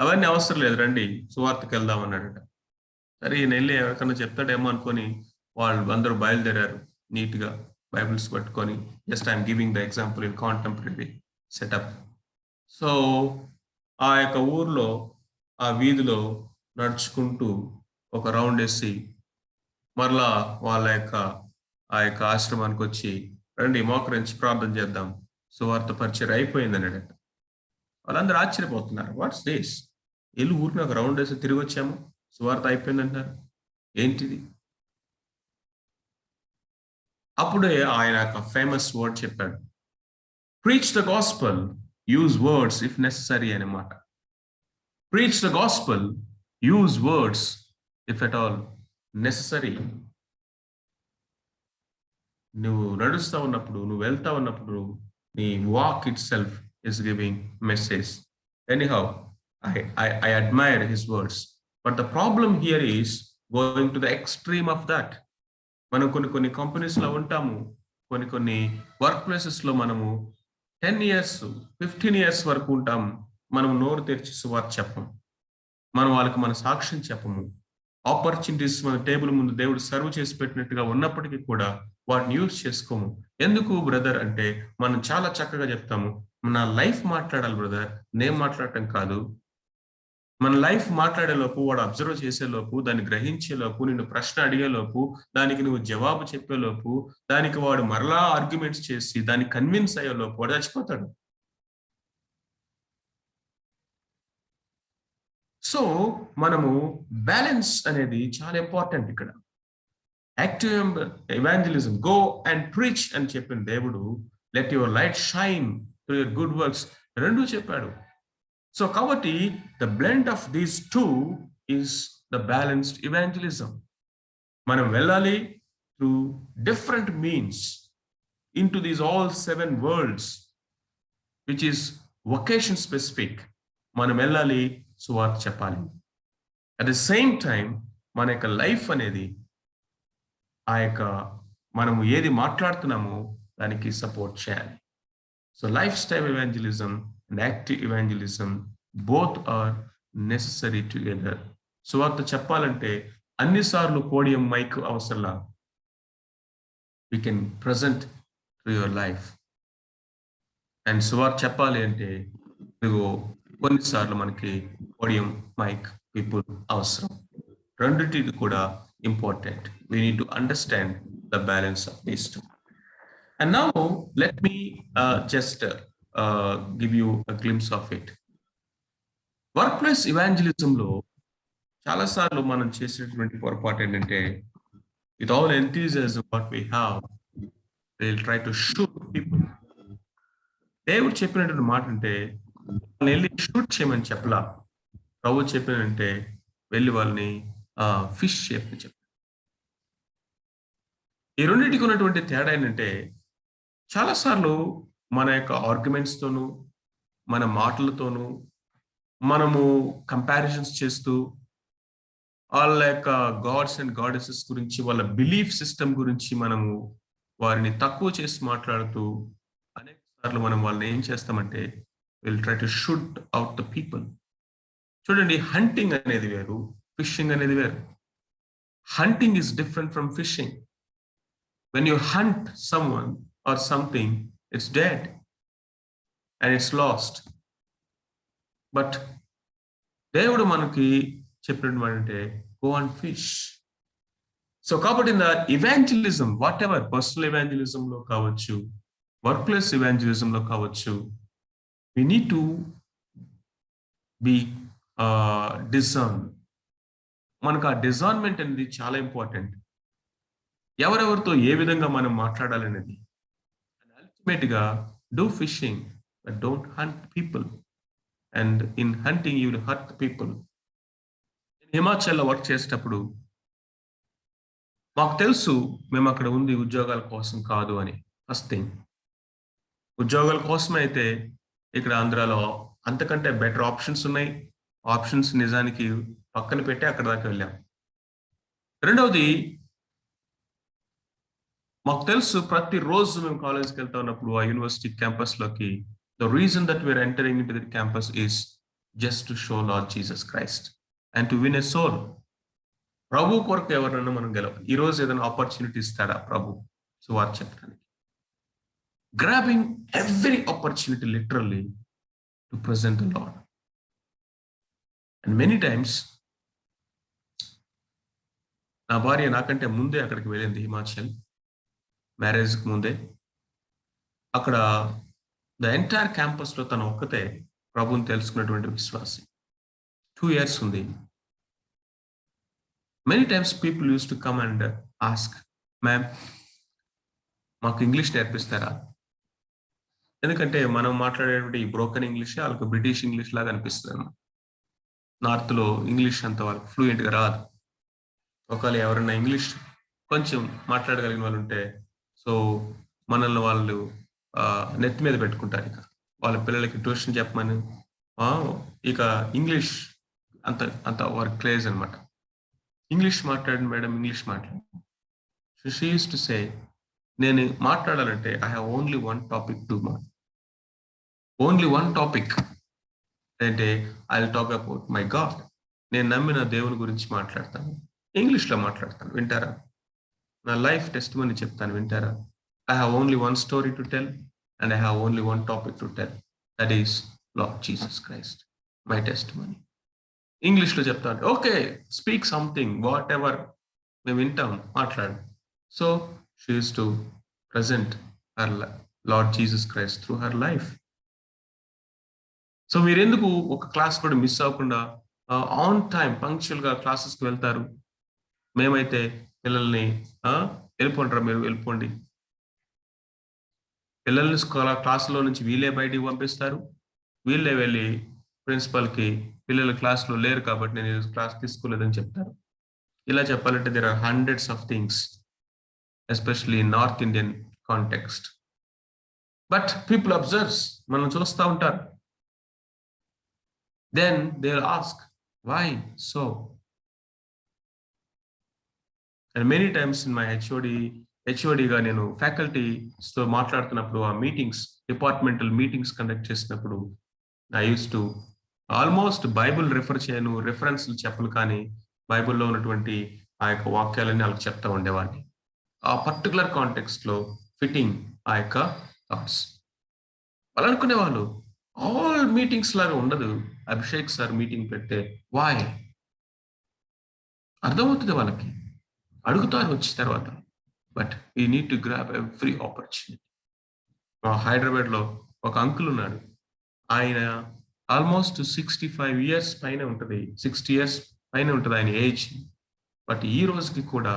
అవన్నీ అవసరం లేదు, రండి సువార్తకి వెళ్దాం అన్నాడట. సరే ఈయన వెళ్ళి ఎవరికన్నా చెప్తాడేమో అనుకొని వాళ్ళు అందరూ బయలుదేరారు నీట్గా బైబిల్స్ పట్టుకొని. Just I'm giving the example in contemporary setup. So ఆ యొక్క ఊర్లో ఆ వీధిలో నడుచుకుంటూ ఒక రౌండ్ వేసి మరలా వాళ్ళ యొక్క ఆ యొక్క ఆశ్రమానికి వచ్చి రండి మోకరించి ప్రార్థన చేద్దాం, సువార్త పరిచయం అయిపోయింది అన్నాడట. వాళ్ళందరూ ఆశ్చర్యపోతున్నారు, వాట్స్ దిస్? వెళ్ళి ఊరికి ఒక రౌండ్ వేసి తిరిగి వచ్చాము, సువార్త అయిపోయిందంటారు. ఏంటిది? అప్పుడే ఆయన ఒక ఫేమస్ వర్డ్ చెప్పాడు, preach the gospel, use words if necessary అన్నమాట. Preach the gospel, use words if at all necessary. నువ్వు నడుస్తా ఉన్నప్పుడు, నువ్వు వెళ్తా ఉన్నప్పుడు, నీ walk itself is giving message. Anyhow, I admire his words. But the problem here is going to the extreme of that. మనం కొన్ని కంపెనీస్లో ఉంటాము, కొన్ని వర్క్ ప్లేసెస్లో మనము 10 years 15 years వరకు ఉంటాము. మనం నోరు తెరిచి సువార్త చెప్పము, మనం వాళ్ళకి మన సాక్ష్యం చెప్పము. ఆపర్చునిటీస్ మన టేబుల్ ముందు దేవుడు సర్వ్ చేసి పెట్టినట్టుగా ఉన్నప్పటికీ కూడా వాటిని యూజ్ చేసుకోము. ఎందుకు బ్రదర్ అంటే, మనం చాలా చక్కగా చెప్తాము, నా లైఫ్ మాట్లాడాలి బ్రదర్, నేను మాట్లాడటం కాదు. మన లైఫ్ మాట్లాడేలోపు, వాడు అబ్జర్వ్ చేసేలోపు, దాన్ని గ్రహించేలోపు, నిన్ను ప్రశ్న అడిగేలోపు, దానికి నువ్వు జవాబు చెప్పేలోపు, దానికి వాడు మరలా ఆర్గ్యుమెంట్స్ చేసి దాన్ని కన్విన్స్ అయ్యేలోపు వాడు చచ్చిపోతాడు. సో మనము బ్యాలెన్స్ అనేది చాలా ఇంపార్టెంట్ ఇక్కడ. Active evangelism, go and preach అని చెప్పిన దేవుడు, let your light shine through your good works, రెండు చెప్పాడు. సో కాబట్టి the blend of these two is the balanced evangelism. మనం వెళ్ళాలి through different means into these all 7 worlds, which is vacation specific. మనం వెళ్ళాలి, సువార్త చెప్పాలి. అట్ ద సేమ్ టైం మన యొక్క లైఫ్ అనేది, ఆ యొక్క మనము ఏది మాట్లాడుతున్నామో దానికి సపోర్ట్ చేయాలి. So life style evangelism and active evangelism both are necessary together. సువార్త చెప్పాలంటే అన్నిసార్లు పోడియం మైక్ అవసరంలా, we can present to your life. And సువార్త చెప్పాలి అంటే ఇదిగో కొన్నిసార్లు మనకి పోడియం మైక్ పీపుల్ అవసరం. రెండింటిది కూడా important. We need to understand the balance of these two. And now let me just give you a glimpse of it. Workplace evangelism lo చాలా సార్లు మనం చేసేటువంటి పొరపాటు ఏంటంటే, with all enthusiasm what we have, we'll try to shoot people. దేవుడు చెప్పినటువంటి మాట అంటే వాళ్ళని వెళ్ళి షూట్ చేయమని చెప్పలా. ప్రభు చెప్పినంటే వెళ్ళి వాళ్ళని ఫిష్ చేయమని చెప్పారు. ఈ రెండింటికి ఉన్నటువంటి తేడా ఏంటంటే, చాలాసార్లు మన యొక్క ఆర్గ్యుమెంట్స్ తోనూ, మన మాటలతోనూ, మనము కంపారిజన్స్ చేస్తూ, వాళ్ళ యొక్క గాడ్స్ అండ్ గాడెసెస్ గురించి, వాళ్ళ బిలీఫ్ సిస్టమ్ గురించి మనము వారిని తక్కువ చేసి మాట్లాడుతూ, అనేక సార్లు మనం వాళ్ళని ఏం చేస్తామంటే, will try to shoot out the people. చూడండి, హంటింగ్ అనేది వేరు, ఫిషింగ్ అనేది వేరు. Hunting is different from fishing. When you hunt someone or something, it's dead and it's lost. But దేవుడు మనకి చెప్పినటువంటి go and fish. So కాబట్టి in the evangelism, whatever, personal evangelism లో కావచ్చు, workplace evangelism లో కావచ్చు, we need to be discern. మనకు ఆ డిజర్న్మెంట్ అనేది చాలా ఇంపార్టెంట్. ఎవరెవరితో ఏ విధంగా మనం మాట్లాడాలనేది. అల్టిమేట్ గా do fishing but don't hunt people, and in hunting you will hurt people. హిమాచల్లో వర్క్ చేసేటప్పుడు మాకు తెలుసు మేము అక్కడ ఉంది ఉద్యోగాల కోసం కాదు అని. ఫస్ట్ థింగ్, ఉద్యోగాల కోసమే అయితే ఇక్కడ ఆంధ్రాలో అంతకంటే బెటర్ ఆప్షన్స్ ఉన్నాయి. ఆప్షన్స్ నిజానికి పక్కన పెట్టి అక్కడ దాకా వెళ్ళాం. రెండవది, మాకు తెలుసు ప్రతిరోజు మేము కాలేజ్కి వెళ్తా ఉన్నప్పుడు ఆ యూనివర్సిటీ క్యాంపస్లోకి, the reason that we're entering in to the campus is just to show Lord Jesus Christ and to win a soul. ప్రభు కొరకు ఎవరైనా మనం గెలవాలి. ఈరోజు ఏదైనా ఆపర్చునిటీ ఇస్తాడా ప్రభు సువార్త చెప్పడానికి? Grabbing every opportunity literally to present the lord. And many times నా భార్య నాకంటే ముందే అక్కడికి వెళ్ళింది, హిమాచల్, మ్యారేజ్కి ముందే. అక్కడ ద ఎంటైర్ క్యాంపస్లో తను ఒక్కతే ప్రభుని తెలుసుకున్నటువంటి విశ్వాసి. 2 years ఉంది. Many times people used to come and ask, ma'am మాకు ఇంగ్లీష్ నేర్పిస్తారా? ఎందుకంటే మనం మాట్లాడేటువంటి ఈ బ్రోకన్ ఇంగ్లీష్ వాళ్ళకి బ్రిటిష్ ఇంగ్లీష్ లాగా అనిపిస్తుంది. నార్త్లో ఇంగ్లీష్ అంత వాళ్ళకి ఫ్లూయెంట్గా రాదు. ఒకవేళ ఎవరైనా ఇంగ్లీష్ కొంచెం మాట్లాడగలిగిన వాళ్ళు ఉంటే సో మనల్ని వాళ్ళు నెత్తి మీద పెట్టుకుంటారు. ఇక వాళ్ళ పిల్లలకి ట్యూషన్ చెప్పమని ఇక ఇంగ్లీష్ అంత వారికి క్రేజ్ అనమాట. ఇంగ్లీష్ మాట్లాడండి మేడం, ఇంగ్లీష్ మాట్లాడండి. So she use to say, నేను మాట్లాడాలంటే I have only one topic to only one topic అంటే I will talk about my God. నేను నమ్మిన దేవుని గురించి మాట్లాడతాను, ఇంగ్లీష్లో మాట్లాడతాను, వింటారా? నా లైఫ్ టెస్టిమనీ చెప్తాను, వింటారా? I have only one story to tell and I have only one topic to tell, that is lord Jesus Christ, my testimony. ఇంగ్లీష్లో చెప్తాను, okay speak something, what ever, మేము వింటాం, మాట్లాడు. So she use to present her lord Jesus Christ through her life. So మీరెందుకు ఒక class కూడా miss అవ్వకుండా on time పంక్చువల్గా క్లాసెస్కి వెళ్తారు? మేమైతే పిల్లల్ని వెళ్ళిపోంటారా, మీరు వెళ్ళిపోండి, పిల్లల్ని క్లాసులో నుంచి వీళ్ళే బయటికి పంపిస్తారు, వీళ్ళే వెళ్ళి ప్రిన్సిపల్కి పిల్లలు క్లాస్లో లేరు కాబట్టి నేను క్లాస్ తీసుకోలేదని చెప్తారు. ఇలా చెప్పాలంటే there are hundreds of things, especially north Indian context. But people observes, మనం చూస్తూ ఉంటారు. Then they'll ask, why so? And many times in my HOD గా నేను ఫ్యాకల్టీస్తో మాట్లాడుతున్నప్పుడు ఆ మీటింగ్స్, డిపార్ట్మెంటల్ మీటింగ్స్ కండక్ట్ చేసినప్పుడు I use to almost Bible refer చేయను, రెఫరెన్స్లు చెప్పను, కానీ బైబుల్లో ఉన్నటువంటి ఆ యొక్క వాక్యాలన్నీ వాళ్ళకి చెప్తా ఉండేవాడిని. ఆ పర్టికులర్ కాంటెక్స్ట్లో ఫిట్టింగ్ ఆ యొక్క థాట్స్. వాళ్ళు అనుకునేవాళ్ళు ఆల్ మీటింగ్స్ లాగా ఉండదు, అభిషేక్ సార్ మీటింగ్ పెడితే వాయ్ అర్థమవుతుంది వాళ్ళకి, అడుగుతారు వచ్చిన తర్వాత. But we need to grab every opportunity. హైదరాబాద్లో ఒక అంకుల్ ఉన్నాడు, ఆయన ఆల్మోస్ట్ 65 years పైన ఉంటుంది, 60 years పైన ఉంటుంది ఆయన ఏజ్. బట్ ఈ రోజుకి కూడా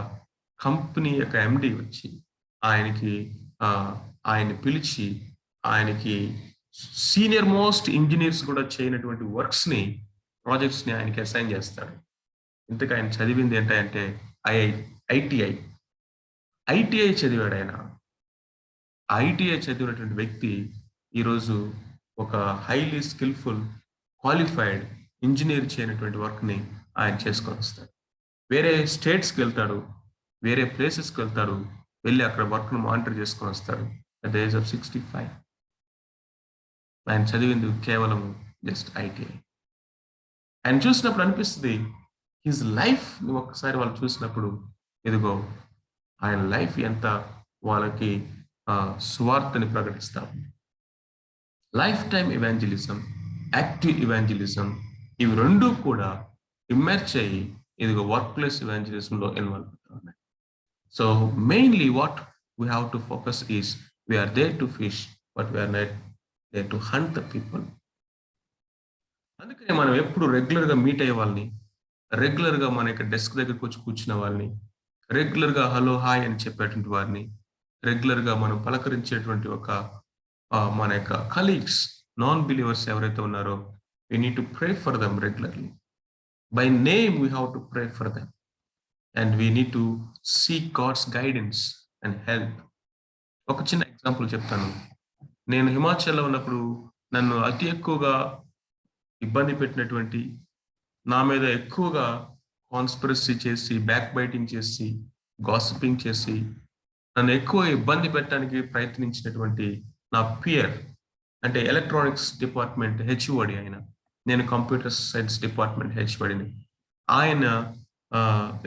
కంపెనీ యొక్క ఎండి వచ్చి ఆయన్ని పిలిచి ఆయనకి సీనియర్ మోస్ట్ ఇంజనీర్స్ కూడా చేయనటువంటి వర్క్స్ని, ప్రాజెక్ట్స్ని ఆయనకి అసైన్ చేస్తాడు. ఇంతకు ఆయన చదివింది ఏంటంటే ఐటీఐ చదివాడు ఆయన. ఐటీఐ చదివినటువంటి వ్యక్తి ఈరోజు ఒక హైలీ స్కిల్ఫుల్ క్వాలిఫైడ్ ఇంజనీర్ చేయనటువంటి వర్క్ని ఆయన చేసుకొని వస్తాడు. వేరే స్టేట్స్కి వెళ్తాడు, వేరే ప్లేసెస్కి వెళ్తాడు, వెళ్ళి అక్కడ వర్క్ను మానిటర్ చేసుకొని వస్తాడు అట్ ద ఏజ్ ఆఫ్ 65. ఆయన చదివింది కేవలం జస్ట్ ఐటీఐ. ఆయన చూసినప్పుడు అనిపిస్తుంది హిజ్ లైఫ్ ఒక్కసారి వాళ్ళు చూసినప్పుడు, ఇదిగో ఆయన లైఫ్ ఎంత వాళ్ళకి సువార్తని ప్రకటిస్తాం. Life time evangelism, active evangelism, ఇవి రెండూ కూడా ఇమ్మర్చ్ అయ్యి ఇదిగో వర్క్ ప్లేస్ ఇవాంజలిజంలో ఇన్వాల్వ్ అవుతా ఉన్నాయి. So mainly what we have to focus is we are there to fish but we are not there to hunt the people. అందుకనే మనం ఎప్పుడు రెగ్యులర్గా మీట్ అయ్యే వాళ్ళని, రెగ్యులర్గా మన యొక్క డెస్క్ దగ్గరకు వచ్చి కూర్చున్న వాళ్ళని, రెగ్యులర్గా హలో హాయ్ అని చెప్పేటువంటి వారిని, రెగ్యులర్గా మనం పలకరించేటువంటి ఒక మన యొక్క కలీగ్స్, నాన్ బిలీవర్స్ ఎవరైతే ఉన్నారో, we need to pray for them regularly. By name we have to pray for them and we need to seek God's guidance and help. ఒక చిన్న ఎగ్జాంపుల్ చెప్తాను. నేను హిమాచల్లో ఉన్నప్పుడు నన్ను అతి ఎక్కువగా ఇబ్బంది పెట్టినటువంటి, నా మీద ఎక్కువగా కాన్స్పిరసీ చేసి, బ్యాక్ బైటింగ్ చేసి, గాసిపింగ్ చేసి, నన్ను ఎక్కువ ఇబ్బంది పెట్టడానికి ప్రయత్నించినటువంటి నా పియర్, అంటే ఎలక్ట్రానిక్స్ డిపార్ట్మెంట్ హెచ్ఓడి ఆయన, నేను కంప్యూటర్ సైన్స్ డిపార్ట్మెంట్ హెచ్ఓడిని. ఆయన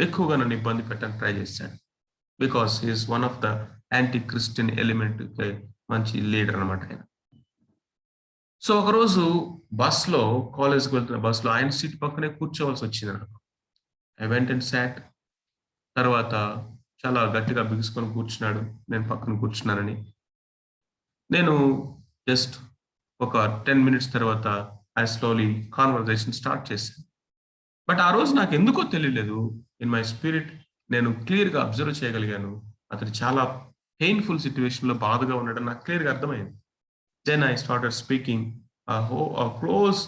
ఎక్కువగా నన్ను ఇబ్బంది పెట్టడానికి ట్రై చేశాడు. Because he is one of the anti Christian element, మంచి లీడర్ అనమాట ఆయన. సో ఒకరోజు బస్లో, కాలేజ్కి వెళ్తున్న బస్లో ఆయన సీట్ పక్కనే కూర్చోవలసి వచ్చింది నాకు. I went and sat. తర్వాత చాలా గట్టిగా బిగుసుకొని కూర్చున్నాడు, నేను పక్కన కూర్చున్నానని. నేను జస్ట్ ఒక 10 minutes తర్వాత ఐ స్లోలీ కాన్వర్జేషన్ స్టార్ట్ చేశాను. బట్ ఆ రోజు నాకు ఎందుకో తెలియలేదు, ఇన్ మై స్పిరిట్ నేను క్లియర్గా అబ్జర్వ్ చేయగలిగాను. అతను చాలా పెయిన్ఫుల్ సిచ్యువేషన్లో బాధగా ఉండడం నాకు క్లియర్గా అర్థమైంది. Then I started speaking close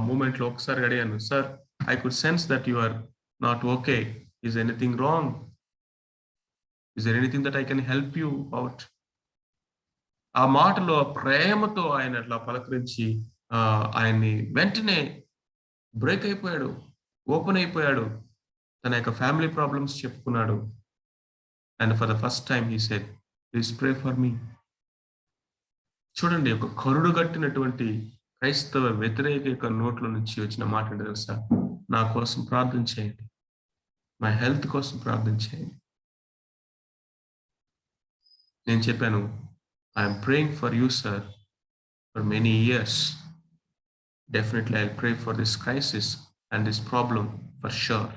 మూమెంట్లో ఒకసారి అడిగాను, sir I could sense that you are not okay, is anything wrong, is there anything that I can help you out. ఆ మాటలో ప్రేమతో ఆయన అట్లా పలకరించి ఆయన్ని వెంటనే బ్రేక్ అయిపోయాడు, ఓపెన్ అయిపోయాడు, తన యొక్క ఫ్యామిలీ ప్రాబ్లమ్స్ చెప్పుకున్నాడు. And for the first time he said, please pray for me. చూడండి, ఒక కరుడు గట్టినటువంటి క్రైస్తవ వ్యతిరేక యొక్క నోట్ల నుంచి వచ్చిన మాట ఏంటో తెలుసా? నా కోసం ప్రార్థన చేయండి, మై హెల్త్ కోసం ప్రార్థన చేయండి. నేను చెప్పాను, I'm praying for you sir for many years. Definitely I'll pray for this crisis and this problem for sure.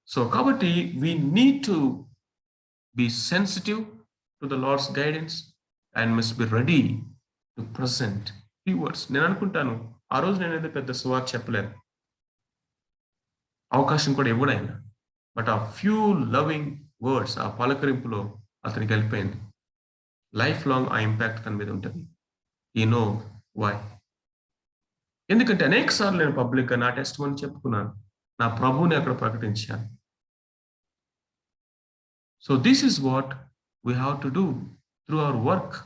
So kabatti we need to be sensitive to the Lord's guidance and must be ready to present few words. నేను అనుకుంటాను, ఆ రోజు నేనైతే పెద్ద సువార్త చెప్పలేను, అవకాశం కూడా ఇవ్వడైనా, బట్ ఆ ఫ్యూ లవింగ్ వర్డ్స్, ఆ పలకరింపులో అతనికి వెళ్ళిపోయింది. లైఫ్ లాంగ్ ఆ ఇంపాక్ట్ తన మీద ఉంటుంది. You know why? ఎందుకంటే అనేక సార్లు నేను పబ్లిక్గా నా టెస్టిమనీ చెప్పుకున్నాను, నా ప్రభువుని అక్కడ ప్రకటించాను. So this is what we have to do through our work.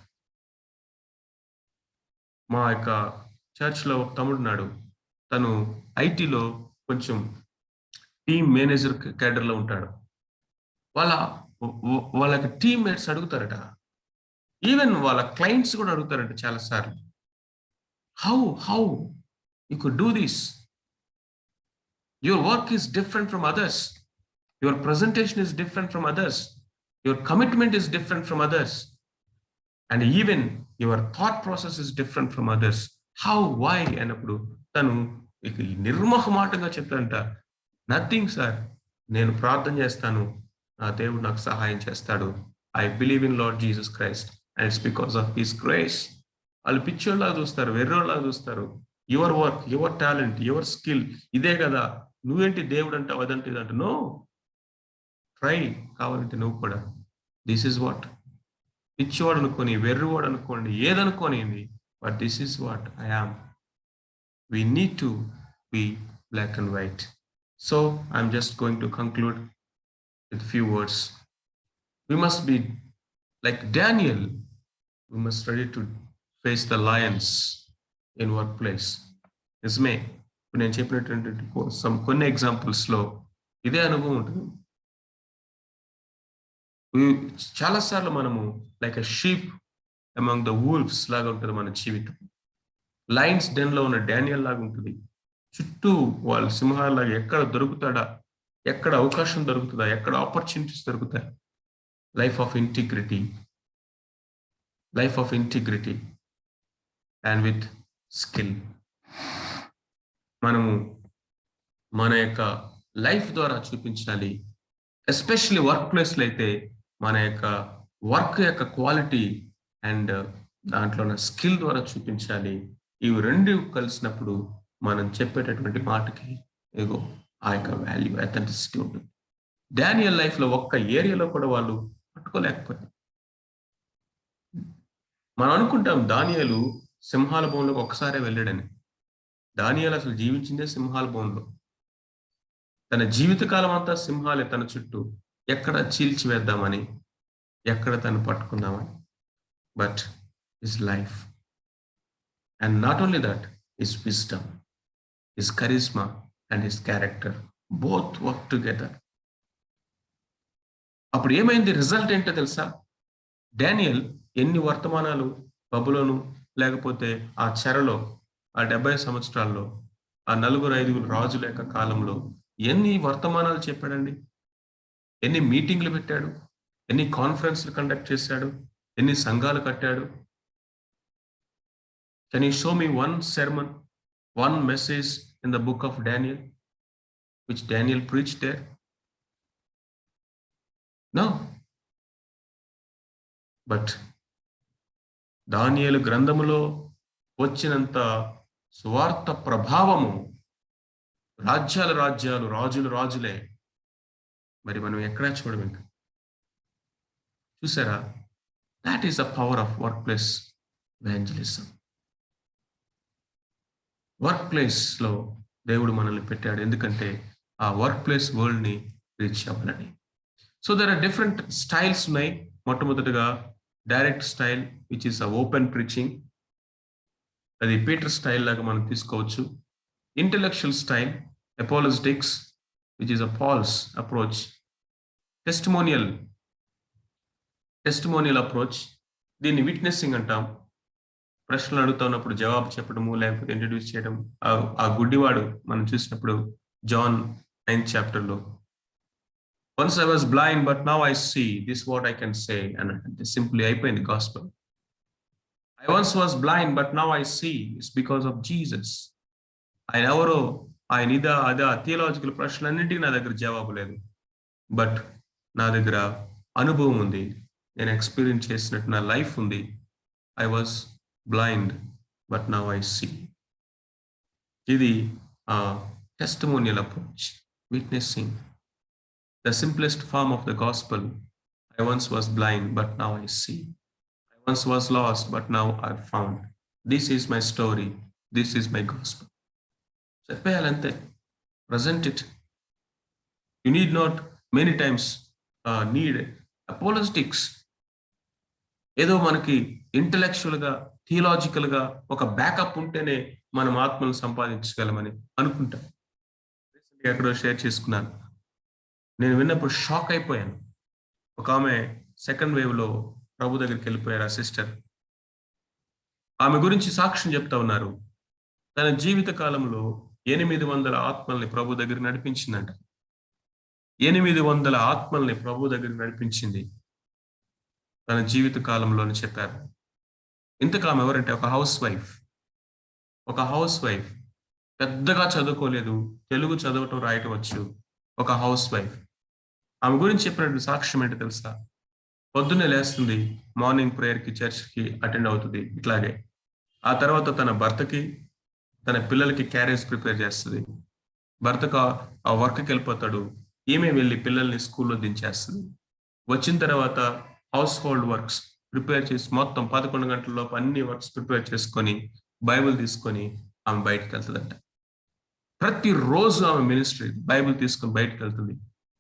మా యొక్క చర్చ్లో ఒక తమ్ముడున్నాడు, తను ఐటీలో కొంచెం టీమ్ మేనేజర్ క్యాడర్లో ఉంటాడు. వాళ్ళ టీమ్మేట్స్ అడుగుతారట, ఈవెన్ వాళ్ళ క్లయింట్స్ కూడా అడుగుతారంట చాలాసార్లు, how you could do this, your work is different from others, your presentation is different from others, your commitment is different from others, and even your thought process is different from others. How, why అన్నప్పుడు తను ఇక నిర్మోహమాటంగా చెప్తాడంట, nothing sir, నేను ప్రార్థన చేస్తాను, నా దేవుడు నాకు సహాయం చేస్తాడు, I believe in lord Jesus Christ and it's because of his grace. వాళ్ళు పిచ్చోళ్ళ చూస్తారు, వెర్రోళ్ళ చూస్తారు. Your work, your talent, your skill ఇదే కదా, నువ్వేంటి దేవుడు అంటావు అదంటే ఇదంటే. నో, ట్రై, కావాలంటే నువ్వు కూడా. దిస్ ఈజ్ వాట్, పిచ్చివాడు అనుకోని, వెర్రివాడు అనుకోండి, ఏదనుకోని, but this is what I am. We need to be black and white. So I'm just going to conclude with few words. వీ మస్ట్ బీ like Daniel, we must ready to face the lions in workplace. నిజమే, ఇప్పుడు నేను చెప్పినటువంటి కొన్ని ఎగ్జాంపుల్స్లో ఇదే అనుభవం ఉంటుంది. చాలాసార్లు మనము like a sheep among the wolves లాగా ఉంటుంది మన జీవితం. లయన్స్ డెన్లో ఉన్న డానియల్ లాగా ఉంటుంది. చుట్టూ వాళ్ళు సింహాలలాగా ఎక్కడ దొరుకుతాడా, ఎక్కడ అవకాశం దొరుకుతుందా, ఎక్కడ ఆపర్చునిటీస్ దొరుకుతాయి. Life of integrity and with skill. మనము మన యొక్క లైఫ్ ద్వారా చూపించాలి. ఎస్పెషల్లీ వర్క్ ప్లేస్లో అయితే మన యొక్క వర్క్ యొక్క క్వాలిటీ అండ్ దాంట్లో ఉన్న స్కిల్ ద్వారా చూపించాలి. ఇవి రెండు కలిసినప్పుడు మనం చెప్పేటటువంటి మాటకి ఏదో ఆ యొక్క వాల్యూ, అథెంటిసిటీ ఉంటుంది. డానియల్ లైఫ్లో ఒక్క ఏరియాలో కూడా వాళ్ళు పట్టుకోలేకపోయారు. మనం అనుకుంటాం దానియేలు సింహాల బోన్లోకి ఒక్కసారే వెళ్ళాడని. దానియేలు అసలు జీవించిందే సింహాల బోన్లో. తన జీవితకాలం అంతా సింహాలే తన చుట్టూ, ఎక్కడ చీల్చివేద్దామని, ఎక్కడ తను పట్టుకుందామని. But his life and not only that, his wisdom, his charisma and his character both work together. అప్పుడు ఏమైంది, రిజల్ట్ ఏంటో తెలుసా? డానియల్ ఎన్ని వర్తమానాలు బబులోను లేకపోతే ఆ చెరలో ఆ 70 సంవత్సరాల్లో ఆ 4-5 రాజుల యొక్క కాలంలో ఎన్ని వర్తమానాలు చెప్పాడండి, ఎన్ని మీటింగ్లు పెట్టాడు, ఎన్ని కాన్ఫరెన్స్లు కండక్ట్ చేశాడు, ఎన్ని సంఘాలు కట్టాడు. Can you show me one sermon, one message in the book of Daniel which Daniel preached there? No. But దానియేలు గ్రంథములో వచ్చినంత సువార్త ప్రభావము, రాజ్యాలు రాజ్యాలు, రాజులు రాజులే. మరి మనం ఎక్కడా చూడము ఇంకా. చూసారా? That is the power of work place evangelism. Work ప్లేస్లో దేవుడు మనల్ని పెట్టాడు, ఎందుకంటే ఆ వర్క్ ప్లేస్ వరల్డ్ని రీచ్ అవ్వాలని. So there are different styles ఉన్నాయి. మొట్టమొదటిగా direct style, which is a open preaching. అది పీటర్ స్టైల్ లాగా మనం తీసుకోవచ్చు. Intellectual style, apologetics, which is a Paul's approach. Testimonial approach, దీన్ని విట్నెసింగ్ అంటాం. ప్రశ్నలు అడుగుతున్నప్పుడు జవాబు చెప్పడము, లేకపోతే ఇంట్రడ్యూస్ చేయడం. ఆ గుడ్డివాడు మనం చూసినప్పుడు జాన్ 9th chapter లో, once I was blind but now I see, this what I can say అని అంటే సింప్లీ అయిపోయింది gospel. I once was blind but now I see, it's because of Jesus. ఆయన ఎవరో, ఆయన ఇదా అదా థియలాజికల్ ప్రశ్నలన్నింటికి నా దగ్గర జవాబు లేదు, బట్ నా దగ్గర అనుభవం ఉంది, నేను ఎక్స్పీరియన్స్ చేసినట్టు నా లైఫ్ ఉంది. I was blind but now I see. ఇది testimonial approach, witnessing. The simplest form of the gospel. I once was blind, but now I see. I once was lost, but now I've found. This is my story. This is my gospel. చెప్పేయాలంతే. Present it. You need not many times need apologetics. ఏదో మనకి ఇంటలెక్చువల్గా, థియలాజికల్గా ఒక backup ఉంటేనే మనం ఆత్మను సంపాదించగలమని అనుకుంటాం. ఎక్కడో share చేసుకున్నాను, నేను విన్నప్పుడు షాక్ అయిపోయాను. ఒక ఆమె 2nd wave ప్రభు దగ్గరికి వెళ్ళిపోయారు, ఆ సిస్టర్. ఆమె గురించి సాక్ష్యం చెప్తా ఉన్నారు. తన జీవిత కాలంలో 800 ఆత్మల్ని ప్రభు దగ్గర నడిపించిందంట. 800 ఆత్మల్ని ప్రభు దగ్గర నడిపించింది తన జీవిత కాలంలో అని చెప్పారు. ఇంతకు ఆమె ఎవరంటే ఒక హౌస్ వైఫ్. పెద్దగా చదువుకోలేదు, తెలుగు చదవటం రాయటం వచ్చు, ఒక హౌస్ వైఫ్. ఆమె గురించి చెప్పినట్టు సాక్ష్యం ఏంటో తెలుసా? పొద్దున్నే లేస్తుంది, మార్నింగ్ ప్రేయర్కి, చర్చ్కి అటెండ్ అవుతుంది ఇట్లాగే. ఆ తర్వాత తన భర్తకి, తన పిల్లలకి క్యారేజ్ ప్రిపేర్ చేస్తుంది. భర్తకు ఆ వర్క్కి వెళ్ళిపోతాడు, ఈమె వెళ్ళి పిల్లల్ని స్కూల్లో దించేస్తుంది. వచ్చిన తర్వాత హౌస్ హోల్డ్ వర్క్స్ ప్రిపేర్ చేసి మొత్తం 11 గంటలలోపు అన్ని వర్క్స్ ప్రిపేర్ చేసుకొని బైబిల్ తీసుకొని ఆమె బయటకు వెళ్తుందంట. ప్రతిరోజు ఆమె మినిస్ట్రీ బైబిల్ తీసుకొని బయటకు వెళ్తుంది,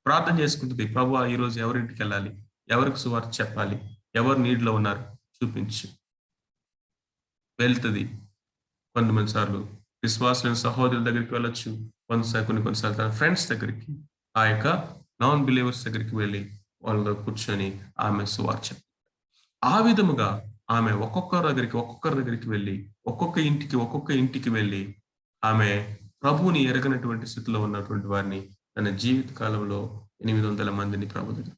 ప్రార్థన చేసుకుంటుంది. ప్రభువా, ఈరోజు ఎవరింటికి వెళ్ళాలి, ఎవరికి సువార్త చెప్పాలి, ఎవరు నీడ్లో ఉన్నారు చూపించు. వెళ్తుంది. కొంతమంది సార్లు విశ్వాసులైన సహోదరుల దగ్గరికి వెళ్ళొచ్చు, కొన్నిసార్లు తన ఫ్రెండ్స్ దగ్గరికి, ఆ యొక్క నాన్ బిలీవర్స్ దగ్గరికి వెళ్ళి వాళ్ళతో కూర్చొని ఆమె సువార్త చెప్తారు. ఆ విధముగా ఆమె ఒక్కొక్కరి దగ్గరికి వెళ్ళి, ఒక్కొక్క ఇంటికి వెళ్ళి ఆమె ప్రభువుని ఎరగనటువంటి స్థితిలో ఉన్నటువంటి వారిని తన జీవిత కాలంలో 800 మందిని ప్రభు దగ్గర.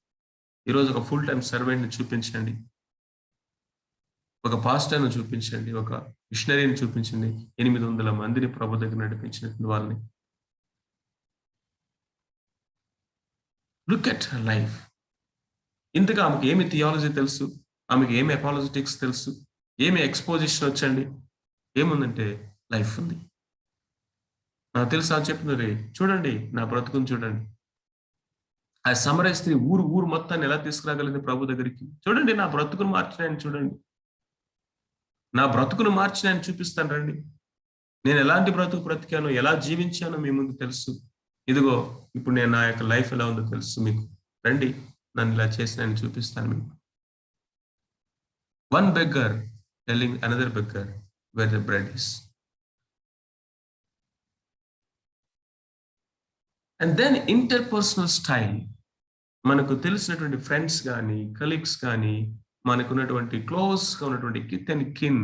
ఈరోజు ఒక ఫుల్ టైం సర్వెంట్ని చూపించండి, ఒక పాస్టర్ను చూపించండి, ఒక మిషనరీని చూపించండి, 800 మందిని ప్రభు దగ్గర నడిపించినటువంటి వాళ్ళని. Look at her life. ఇంతగా ఆమెకి ఏమి థియాలజీ తెలుసు, ఆమెకి ఏమి అపాలజెటిక్స్ తెలుసు, ఏమి ఎక్స్పోజిషన్ వచ్చండి, ఏముందంటే లైఫ్ ఉంది. నాకు తెలుసా చెప్తున్నది, చూడండి నా బ్రతుకుని చూడండి. ఆ సమరయ స్త్రీ ఊరు మొత్తాన్ని ఎలా తీసుకురాగలిగింది ప్రభు దగ్గరికి. చూడండి నా బ్రతుకును మార్చినాయని, చూడండి నా బ్రతుకును మార్చినాయని చూపిస్తాను రండి. నేను ఎలాంటి బ్రతికానో, ఎలా జీవించానో మీ ముందు తెలుసు. ఇదిగో ఇప్పుడు నేను నా యొక్క లైఫ్ ఎలా ఉందో తెలుసు మీకు, రండి నన్ను ఇలా చేసినాయని చూపిస్తాను మీకు. One beggar telling another beggar where the bread is. And then interpersonal style. మనకు తెలిసినటువంటి ఫ్రెండ్స్ కానీ, కలీగ్స్ కానీ, మనకున్నటువంటి క్లోజ్గా ఉన్నటువంటి కిత్ అండ్ కిన్.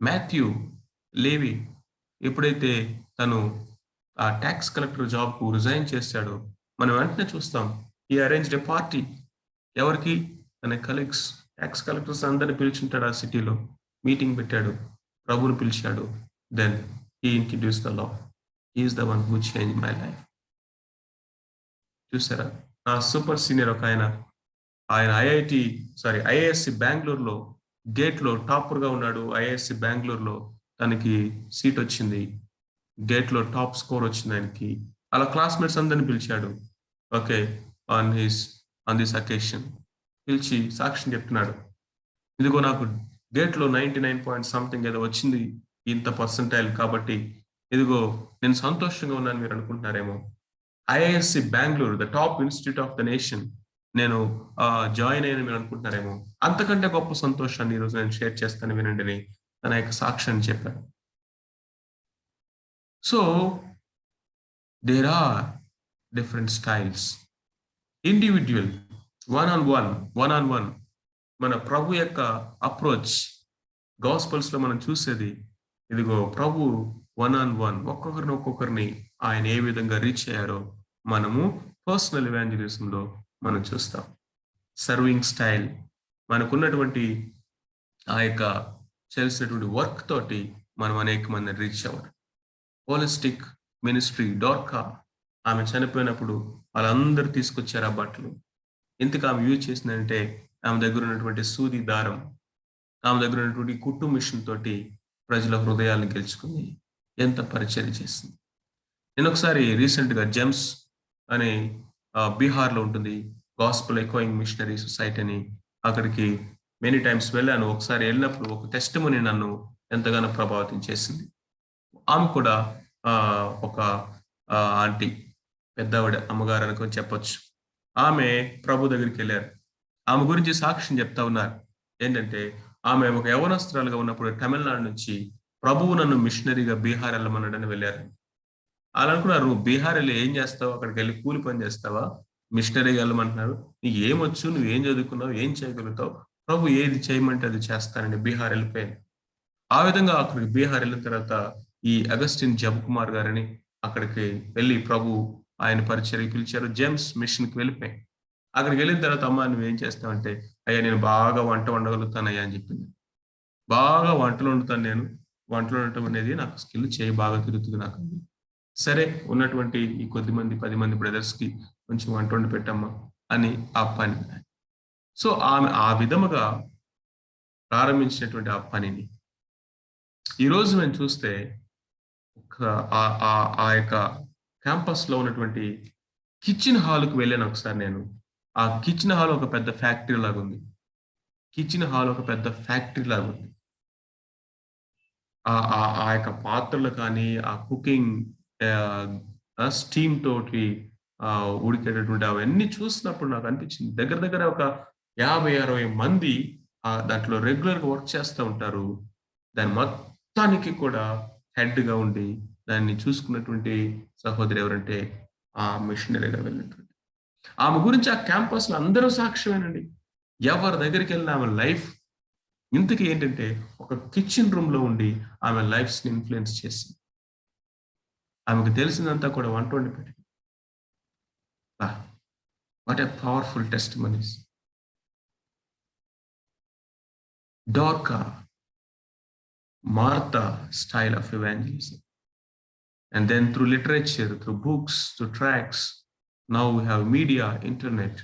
మాథ్యూ, లేవి ఎప్పుడైతే తను ఆ ట్యాక్స్ కలెక్టర్ జాబ్కు రిజైన్ చేశాడో మనం వెంటనే చూస్తాం, ఈ అరేంజ్డ్ ఎ పార్టీ. ఎవరికి? తన కలీగ్స్, ట్యాక్స్ కలెక్టర్స్ అందరిని పిలిచుంటాడు. ఆ సిటీలో మీటింగ్ పెట్టాడు, ప్రభుని పిలిచాడు. Then he introduce the law. He is the one who change my life. చూసారా? నా సూపర్ సీనియర్ ఒక ఆయన ఐఐఎస్సి బెంగళూరులో గేట్లో టాపర్గా ఉన్నాడు. ఐఐఎస్సి బెంగళూరులో తనకి సీట్ వచ్చింది, గేట్లో టాప్ స్కోర్ వచ్చింది ఆయనకి. అలా క్లాస్మేట్స్ అందరిని పిలిచాడు. ఓకే, ఆన్ దిస్ అకేషన్ పిలిచి సాక్ష్యం చెప్తున్నాడు. ఇదిగో నాకు గేట్లో 99 ఏదో వచ్చింది, ఇంత పర్సంటైల్, కాబట్టి ఇదిగో నేను సంతోషంగా ఉన్నాను మీరు అనుకుంటున్నారేమో. IISc Bengaluru, the top institute of the nation, నేను జాయిన్ అయ్యాను మీరు అనుకుంటున్నారేమో. అంతకంటే గొప్ప సంతోషాన్ని ఈరోజు నేను షేర్ చేస్తాను వినండి అని తన యొక్క సాక్ష్యాన్ని చెప్పాడు. So there are different styles, individual, one on one. మన ప్రభు యొక్క అప్రోచ్ గాస్పల్స్ లో మనం చూసేది ఇదిగో ప్రభు వన్ ఆన్ వన్, ఒక్కొక్కరిని ఆయన ఏ విధంగా రీచ్ అయ్యారో మనము పర్సనల్ ఎవాంజలిజంలో మనం చూస్తాం. సర్వింగ్ స్టైల్, మనకున్నటువంటి ఆ యొక్క చేయాల్సినటువంటి వర్క్ తోటి మనం అనేక మందిని రీచ్ అవ్వాలి. హోలిస్టిక్ మినిస్ట్రీ, డోర్కా, ఆమె చనిపోయినప్పుడు వాళ్ళందరూ తీసుకొచ్చారు ఆ బట్టలు. ఎందుకు ఆమె యూజ్ చేసిందంటే ఆమె దగ్గర ఉన్నటువంటి సూది దారం, ఆమె దగ్గర ఉన్నటువంటి కుట్టు మిషన్ తోటి ప్రజల హృదయాలను గెలుచుకుని ఎంత పరిచయం చేసింది. నేను ఒకసారి రీసెంట్గా జెమ్స్ అనే బీహార్లో ఉంటుంది గాస్పుల్ ఎకోయింగ్ మిషనరీ సొసైటీ అని, అక్కడికి మెనీ టైమ్స్ వెళ్ళాను. ఒకసారి వెళ్ళినప్పుడు ఒక టెస్టిమనీ నన్ను ఎంతగానో ప్రభావితం చేసింది. ఆమె కూడా ఒక ఆంటీ, పెద్దవాడ అమ్మగారు అనుకొని చెప్పొచ్చు. ఆమె ప్రభు దగ్గరికి వెళ్ళారు. ఆమె గురించి సాక్ష్యం చెప్తా ఉన్నారు. ఏంటంటే ఆమె ఒక యవనస్తురాలుగా ఉన్నప్పుడు తమిళనాడు నుంచి ప్రభువు నన్ను మిషనరీగా బీహార్ వెళ్ళమన్నాడని వెళ్ళారు. అలా అనుకున్నారు, బీహార్ వెళ్ళి ఏం చేస్తావు, అక్కడికి వెళ్ళి కూలి పని చేస్తావా, మిషనరీగా వెళ్ళమంటున్నారు, నీకు ఏమొచ్చు, నువ్వు ఏం చదువుకున్నావు, ఏం చేయగలుగుతావు, ప్రభు ఏది చేయమంటే అది చేస్తానని బీహార్ వెళ్ళిపోయాను. ఆ విధంగా అక్కడికి బీహార్ వెళ్ళిన తర్వాత ఈ అగస్టిన్ జబకుమార్ గారని అక్కడికి వెళ్ళి ప్రభు ఆయన పరిచర్య పిలిచారు. జేమ్స్ మిషన్కి వెళ్ళిపోయాయి. అక్కడికి వెళ్ళిన తర్వాత అమ్మ నువ్వేం చేస్తావంటే, అయ్యా నేను బాగా వంట వండగలుగుతానయ్యా అని చెప్పింది. బాగా వంటలు వండుతాను నేను, వంటలు వండటం అనేది నాకు స్కిల్, చేయి బాగా తిరుగుతుంది నాకు. సరే, ఉన్నటువంటి ఈ 10 మంది బ్రదర్స్కి కొంచెం వంట వండి పెట్టమ్మా అని ఆ పని. సో ఆమె ఆ విధముగా ప్రారంభించినటువంటి ఆ పనిని ఈరోజు మేము చూస్తే ఆ యొక్క క్యాంపస్లో ఉన్నటువంటి కిచెన్ హాల్కి వెళ్ళాను ఒకసారి నేను. ఆ కిచెన్ హాల్ ఒక పెద్ద ఫ్యాక్టరీ లాగా ఉంది. కిచెన్ హాల్ ఒక పెద్ద ఫ్యాక్టరీ లాగా ఉంది. ఆ యొక్క పాత్రలు కానీ, ఆ కుకింగ్ స్టీమ్ తోటి ఉడికేటటువంటి అవన్నీ చూసినప్పుడు నాకు అనిపించింది, దగ్గర ఒక 50-60 మంది దాంట్లో రెగ్యులర్గా వర్క్ చేస్తూ ఉంటారు. దాని మొత్తానికి కూడా హెడ్గా ఉండి దాన్ని చూసుకున్నటువంటి సహోదరి ఎవరంటే ఆ మిషనరీగా వెళ్ళినటువంటి ఆమె గురించి ఆ క్యాంపస్లో అందరూ సాక్ష్యమేనండి. ఎవరి దగ్గరికి వెళ్ళిన ఆమె లైఫ్ ఇంతకీ ఏంటంటే ఒక కిచెన్ రూమ్లో ఉండి ఆమె లైఫ్స్ని ఇన్ఫ్లుయెన్స్ చేసింది. ఆమెకు తెలిసిందంతా కూడా వంట వండి పెట్టింది. What a powerful testimonies. Dorcas, Martha style of evangelism. And then through literature, through books, through tracts, now we have media, internet.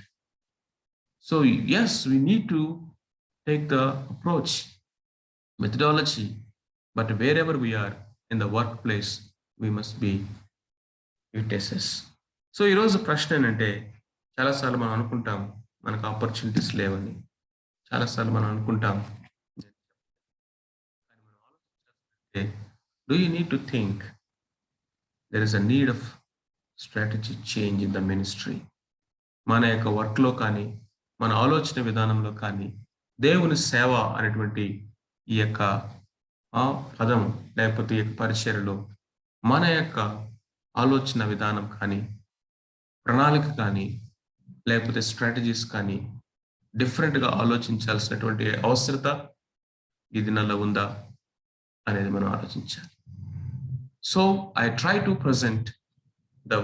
So yes, we need to take the approach, methodology, but wherever we are in the workplace, we must be witnesses. So ఈ రోజు ప్రశ్న ఏంటంటే, చాలాసార్లు మనం అనుకుంటాం మనకు opportunities లేవని, చాలాసార్లు మనం అనుకుంటాం. Do you need to think there is a need of strategic change in the ministry? మన యొక్క వర్క్లో కానీ, మన ఆలోచన విధానంలో కానీ, దేవుని సేవ అనేటువంటి ఈ యొక్క పదం లేకపోతే ఈ యొక్క పరిచర్యలో మన యొక్క ఆలోచన విధానం కానీ, ప్రణాళిక కానీ, లేకపోతే స్ట్రాటజీస్ కానీ డిఫరెంట్గా ఆలోచించాల్సినటువంటి అవసరత ఈ దినాల్లో ఉందా అనేది మనం ఆలోచించాలి. So I try to present the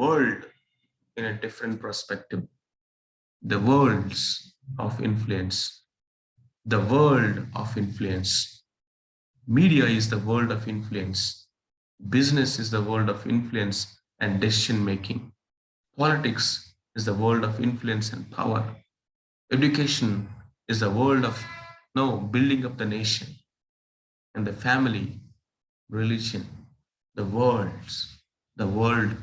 world in a different perspective. The world's of influence. The world of influence. Media is the world of influence. Business is the world of influence and decision making. Politics is the world of influence and power. Education is the world of building up the nation. And the family religion, the world.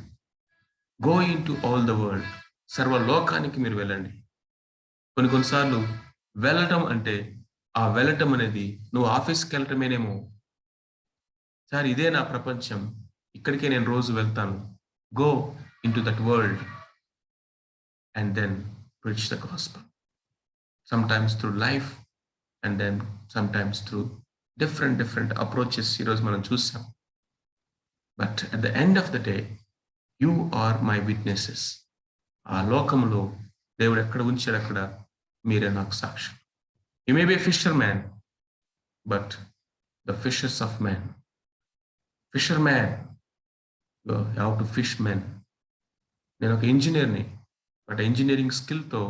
Go into all the world. సర్వలోకానికి మీరు వెళ్ళండి. కొన్నిసార్లు వెళ్ళటం అంటే ఆ వెళ్ళటం అనేది నువ్వు ఆఫీస్కి వెళ్ళటమేనేమో. సార్ ఇదే నా ప్రపంచం, ఇక్కడికే నేను రోజు వెళ్తాను. Go in to that world and then preach the gospel. Sometimes through life and then sometimes through different approaches ఈరోజు మనం చూసాం. But at the end of the day, you are my witnesses. ఆ లోకంలో దేవుడు ఎక్కడ ఉంచాడు అక్కడ మీరే నాకు సాక్ష్యం. You may be a fisherman, but the fishers of men. Fisherman, you have to fish men. నేను ఒక ఇంజనీర్ని, బట్ ఇంజనీరింగ్ స్కిల్తో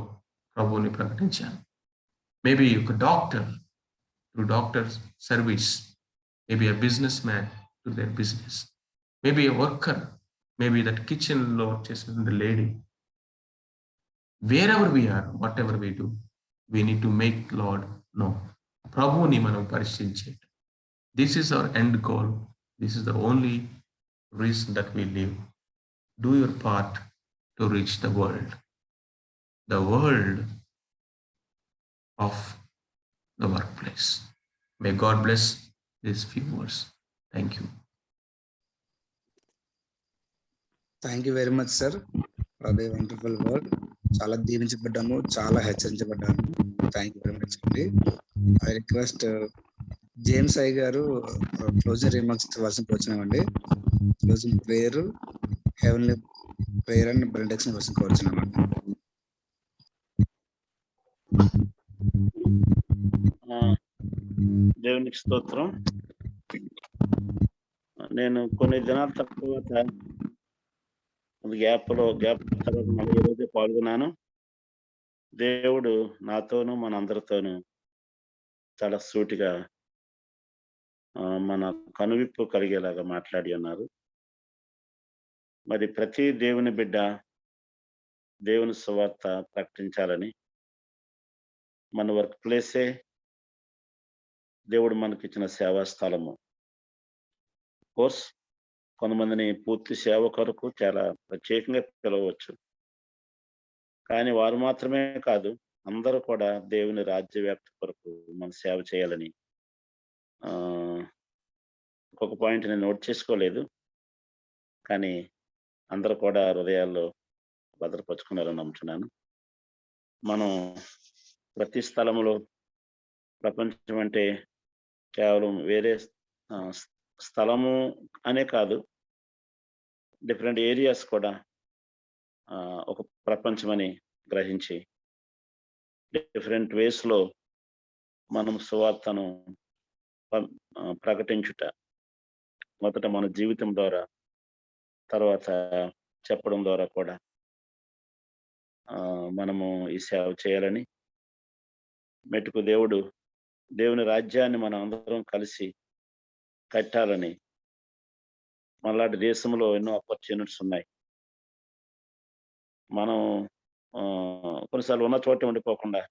ప్రభువుని ప్రకటించాను. మేబీ ఒక doctor, through doctor service. Maybe a businessman through their business. Maybe a worker, maybe that kitchenలో చేసిన lady. Wherever we are, whatever we do, we need to make Lord know. ప్రభువుని మనం పరిశీలించేది. This is our end goal. This is the only reason that we live. Do your part to reach the world of the workplace. May God bless these few words. Thank you. Thank you very much sir for the wonderful word. చాలా దీవించబడ్డాము, చాలా హెచ్చరించబడ్డాము. Thank you very much అండి. I request James I గారు closing remarks ఇవ్వాల్సిన కోరుచున్నామండి. Closing prayer, heavenly prayer and benediction ఇవ్వాల్సిన కోరుచున్నామండి. దేవునికి స్తోత్రం. నేను కొన్ని దినాల తర్వాత గ్యాప్ తర్వాత మళ్ళీ ఈరోజే పాల్గొన్నాను. దేవుడు నాతోనూ మనందరితోనూ చాలా సూటిగా మన కనువిప్పు కలిగేలాగా మాట్లాడి ఉన్నారు. మరి ప్రతి దేవుని బిడ్డ దేవుని సువార్త ప్రకటించాలని, మన వర్క్ ప్లేసే దేవుడు మనకిచ్చిన సేవా స్థలము. కోర్స్ కొంతమందిని పూర్తి సేవ కొరకు చాలా ప్రత్యేకంగా పిలవచ్చు, కానీ వారు మాత్రమే కాదు, అందరూ కూడా దేవుని రాజ్య వ్యాప్తి కొరకు మన సేవ చేయాలని ఒక పాయింట్ నేను నోట్ చేసుకోలేదు, కానీ అందరూ కూడా హృదయాల్లో భద్రపరుచుకున్నారని నమ్ముతున్నాను. మనం ప్రతి స్థలంలో, ప్రపంచం అంటే కేవలం వేరే స్థలము అనే కాదు, డిఫరెంట్ ఏరియాస్ కూడా ఒక ప్రపంచమని గ్రహించి డిఫరెంట్ వేస్లో మనం సువార్తను ప్రకటించుట, మొదట మన జీవితం ద్వారా, తర్వాత చెప్పడం ద్వారా కూడా మనము ఈ సేవ చేయాలని, మెట్టుకు దేవుని రాజ్యాన్ని మనం అందరం కలిసి కట్టాలని. మనలాంటి దేశంలో ఎన్నో ఆపర్చునిటీస్ ఉన్నాయి. మనం కొన్నిసార్లు ఉన్న చోట ఉండిపోకుండా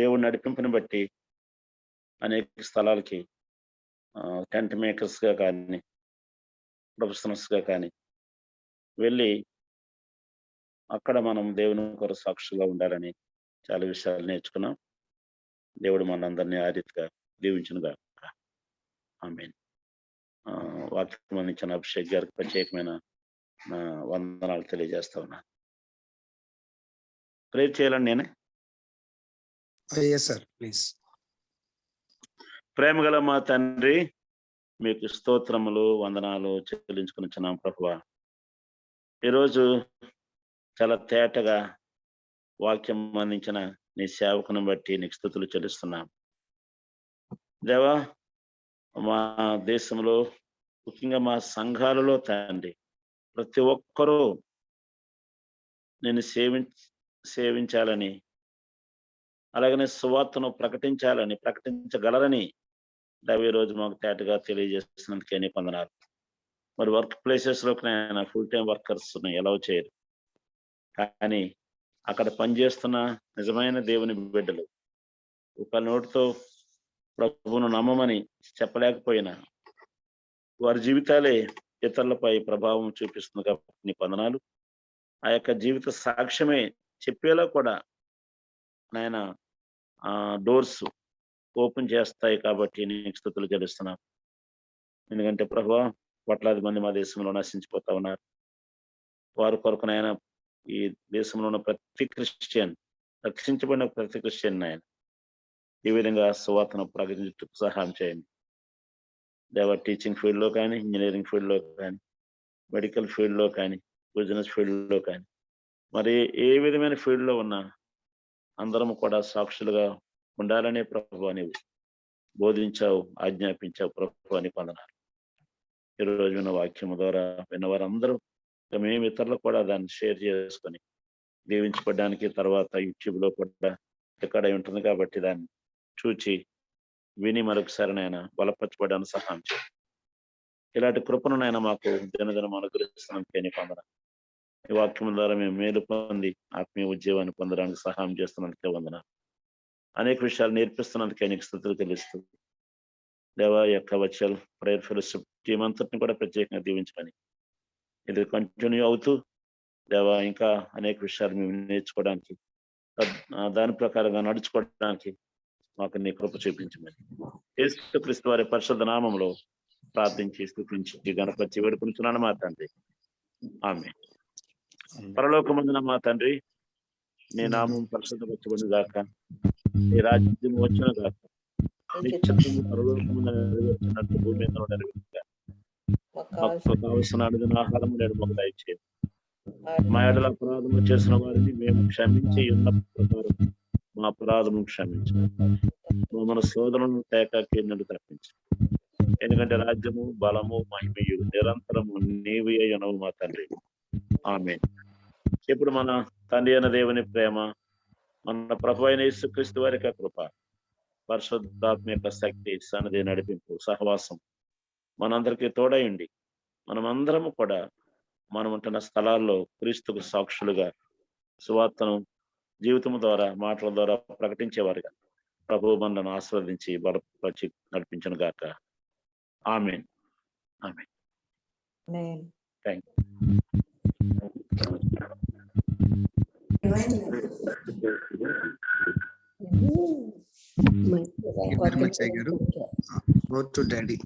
దేవుడి నడిపింపుని బట్టి అనేక స్థలాలకి టెంట్ మేకర్స్గా కానీ, ప్రొఫెషనల్స్గా కానీ వెళ్ళి అక్కడ మనం దేవుని కొరకు సాక్షులుగా ఉండాలని చాలా విషయాలు నేర్చుకున్నాం. దేవుడు మనందరినీ ఆ రీతిగా దీవించునుగా. ఆమేన్. వాక్యం అందించిన అభిషేక్ గారికి ప్రత్యేకమైన వందనాలు తెలియజేస్తా ఉన్నాను. ప్రేర్ చేయాలండి నేనే. Yes sir, please. ప్రేమగల మా తండ్రి, మీకు స్తోత్రములు, వందనాలు చెల్లించుకునిచున్నాం ప్రభువా. ఈరోజు చాలా తేటగా వాక్యం అందించిన నీ సేవకుని బట్టి నీకు స్తుతులు చెల్లిస్తున్నాం దేవా. మా దేశంలో, ముఖ్యంగా మా సంఘాలలో తండ్రి, ప్రతి ఒక్కరూ నేను సేవించాలని, అలాగనే సువార్తను ప్రకటించగలరని దేవ ఈరోజు మాకు తేటగా తెలియజేస్తున్నందుకే నీకు వందనాలు. మరి వర్క్ ప్లేసెస్లోకి నేను ఫుల్ టైం వర్కర్స్ ఎలా చేయరు, కానీ అక్కడ పనిచేస్తున్న నిజమైన దేవుని బిడ్డలు ఒక నోటితో ప్రభువును నమ్మమని చెప్పలేకపోయినా వారి జీవితాలే ఇతరులపై ప్రభావం చూపిస్తుంది కాబట్టి నీ వందనాలు. ఆ యొక్క జీవిత సాక్ష్యమే చెప్పేలా కూడా నాయన డోర్స్ ఓపెన్ చేస్తాయి కాబట్టి నీకు స్తుతులు చెల్లిస్తున్నాం. ఎందుకంటే ప్రభువా, కోట్లాది మంది మా దేశంలో నశించిపోతా ఉన్నారు. వారి కొరకు నాయన ఈ దేశంలో ఉన్న ప్రతి క్రిస్టియన్, రక్షించబడిన ప్రతి క్రిస్టియన్ నాయన ఈ విధంగా సువార్తను ప్రకటించుటకు సహాయం చేయండి దేవా. టీచింగ్ ఫీల్డ్లో కానీ, ఇంజనీరింగ్ ఫీల్డ్లో కానీ, మెడికల్ ఫీల్డ్లో కానీ, బిజినెస్ ఫీల్డ్లో కానీ, మరి ఏ విధమైన ఫీల్డ్లో ఉన్నా అందరం కూడా సాక్షులుగా ఉండాలనే ప్రభువా నీవు బోధించావు, ఆజ్ఞాపించావు ప్రభువా నీ వందనాలు. ఈరోజు విన్న వాక్యము ద్వారా విన్నవారందరూ మేము ఇతరులకు కూడా దాన్ని షేర్ చేసుకొని దీవించబడడానికి, తర్వాత యూట్యూబ్లో కూడా ఎక్కడ ఉంటుంది కాబట్టి దాన్ని చూచి విని మరొకసారి నాయన బలపరచబడడానికి సహాయం చేయండి. ఇలాంటి కృపను నాయన మాకు దినదినం అనుగ్రహిస్తున్నందుకే నీకు వందనాలు. ఈ వాక్యం ద్వారా మేము మేలు పొంది ఆత్మీయ ఉద్యోగాన్ని పొందడానికి సహాయం చేస్తున్నందుకే వందనాలు. అనేక విషయాలు నేర్పిస్తున్నందుకే నీకు స్తుతులు తెలుస్తూ దేవా, యొక్క వర్చువల్ ప్రేయర్ ఫెలోషిప్ టీం అంతటిని కూడా ప్రత్యేకంగా దీవించమని, ఇది కంటిన్యూ అవుతూ దేవా ఇంకా అనేక విషయాలు మేము నేర్చుకోవడానికి, దాని ప్రకారంగా నడుచుకోవడానికి మాకు నీ కృప చూపించమని యేసుక్రీస్తు వారి పరిశుద్ధ నామంలో ప్రార్థించి స్తుతించి గణపతి వేడుకొనుచున్నాను మా తండ్రి. ఆమేన్. పరలోకమందున మా తండ్రి, నీ నామం పరిశుద్ధపరచబడును గాక, నీ రాజ్యం వచ్చును గాక, నీ చిత్తము పరలోకమందు నెరవేర్చున్నట్టు భూమి మీద నెరవేరుగా. మాకు కావలసిన అనుదిన ఆహారం నేడు మాకు దయచేయండి. మా ఎడల అపరాధము చేసిన వారిని మేము క్షమించి ఉన్న ప్రకారం మా అపరాధము క్షమించండి. మన సోదరులను తేకాకి నుండి తప్పించు. ఎందుకంటే రాజ్యము, బలము, మహిమయు నిరంతరము నీవే అయినవు మా తండ్రి. ఆమేన్. ఇప్పుడు మన తండ్రి అయిన దేవుని ప్రేమ, మన ప్రభు అయిన యేసుక్రీస్తు వారి యొక్క కృప, పరిశుద్ధాత్మ యొక్క శక్తి, సన్నిధి, నడిపింపు, సహవాసం మనందరికీ తోడయండి. మనమందరము కూడా మనం ఉంటున్న స్థలాల్లో క్రీస్తుకు సాక్షులుగా సువార్తను జీవితం ద్వారా, మాటల ద్వారా ప్రకటించేవారుగా ప్రభువు మనలను ఆస్వాదించి బలపరిచి నడిపించును గాక. ఆమేన్. ఆమేన్. థ్యాంక్ యూ వెరీ మచ్ అయ్య గారు. Go to daddy.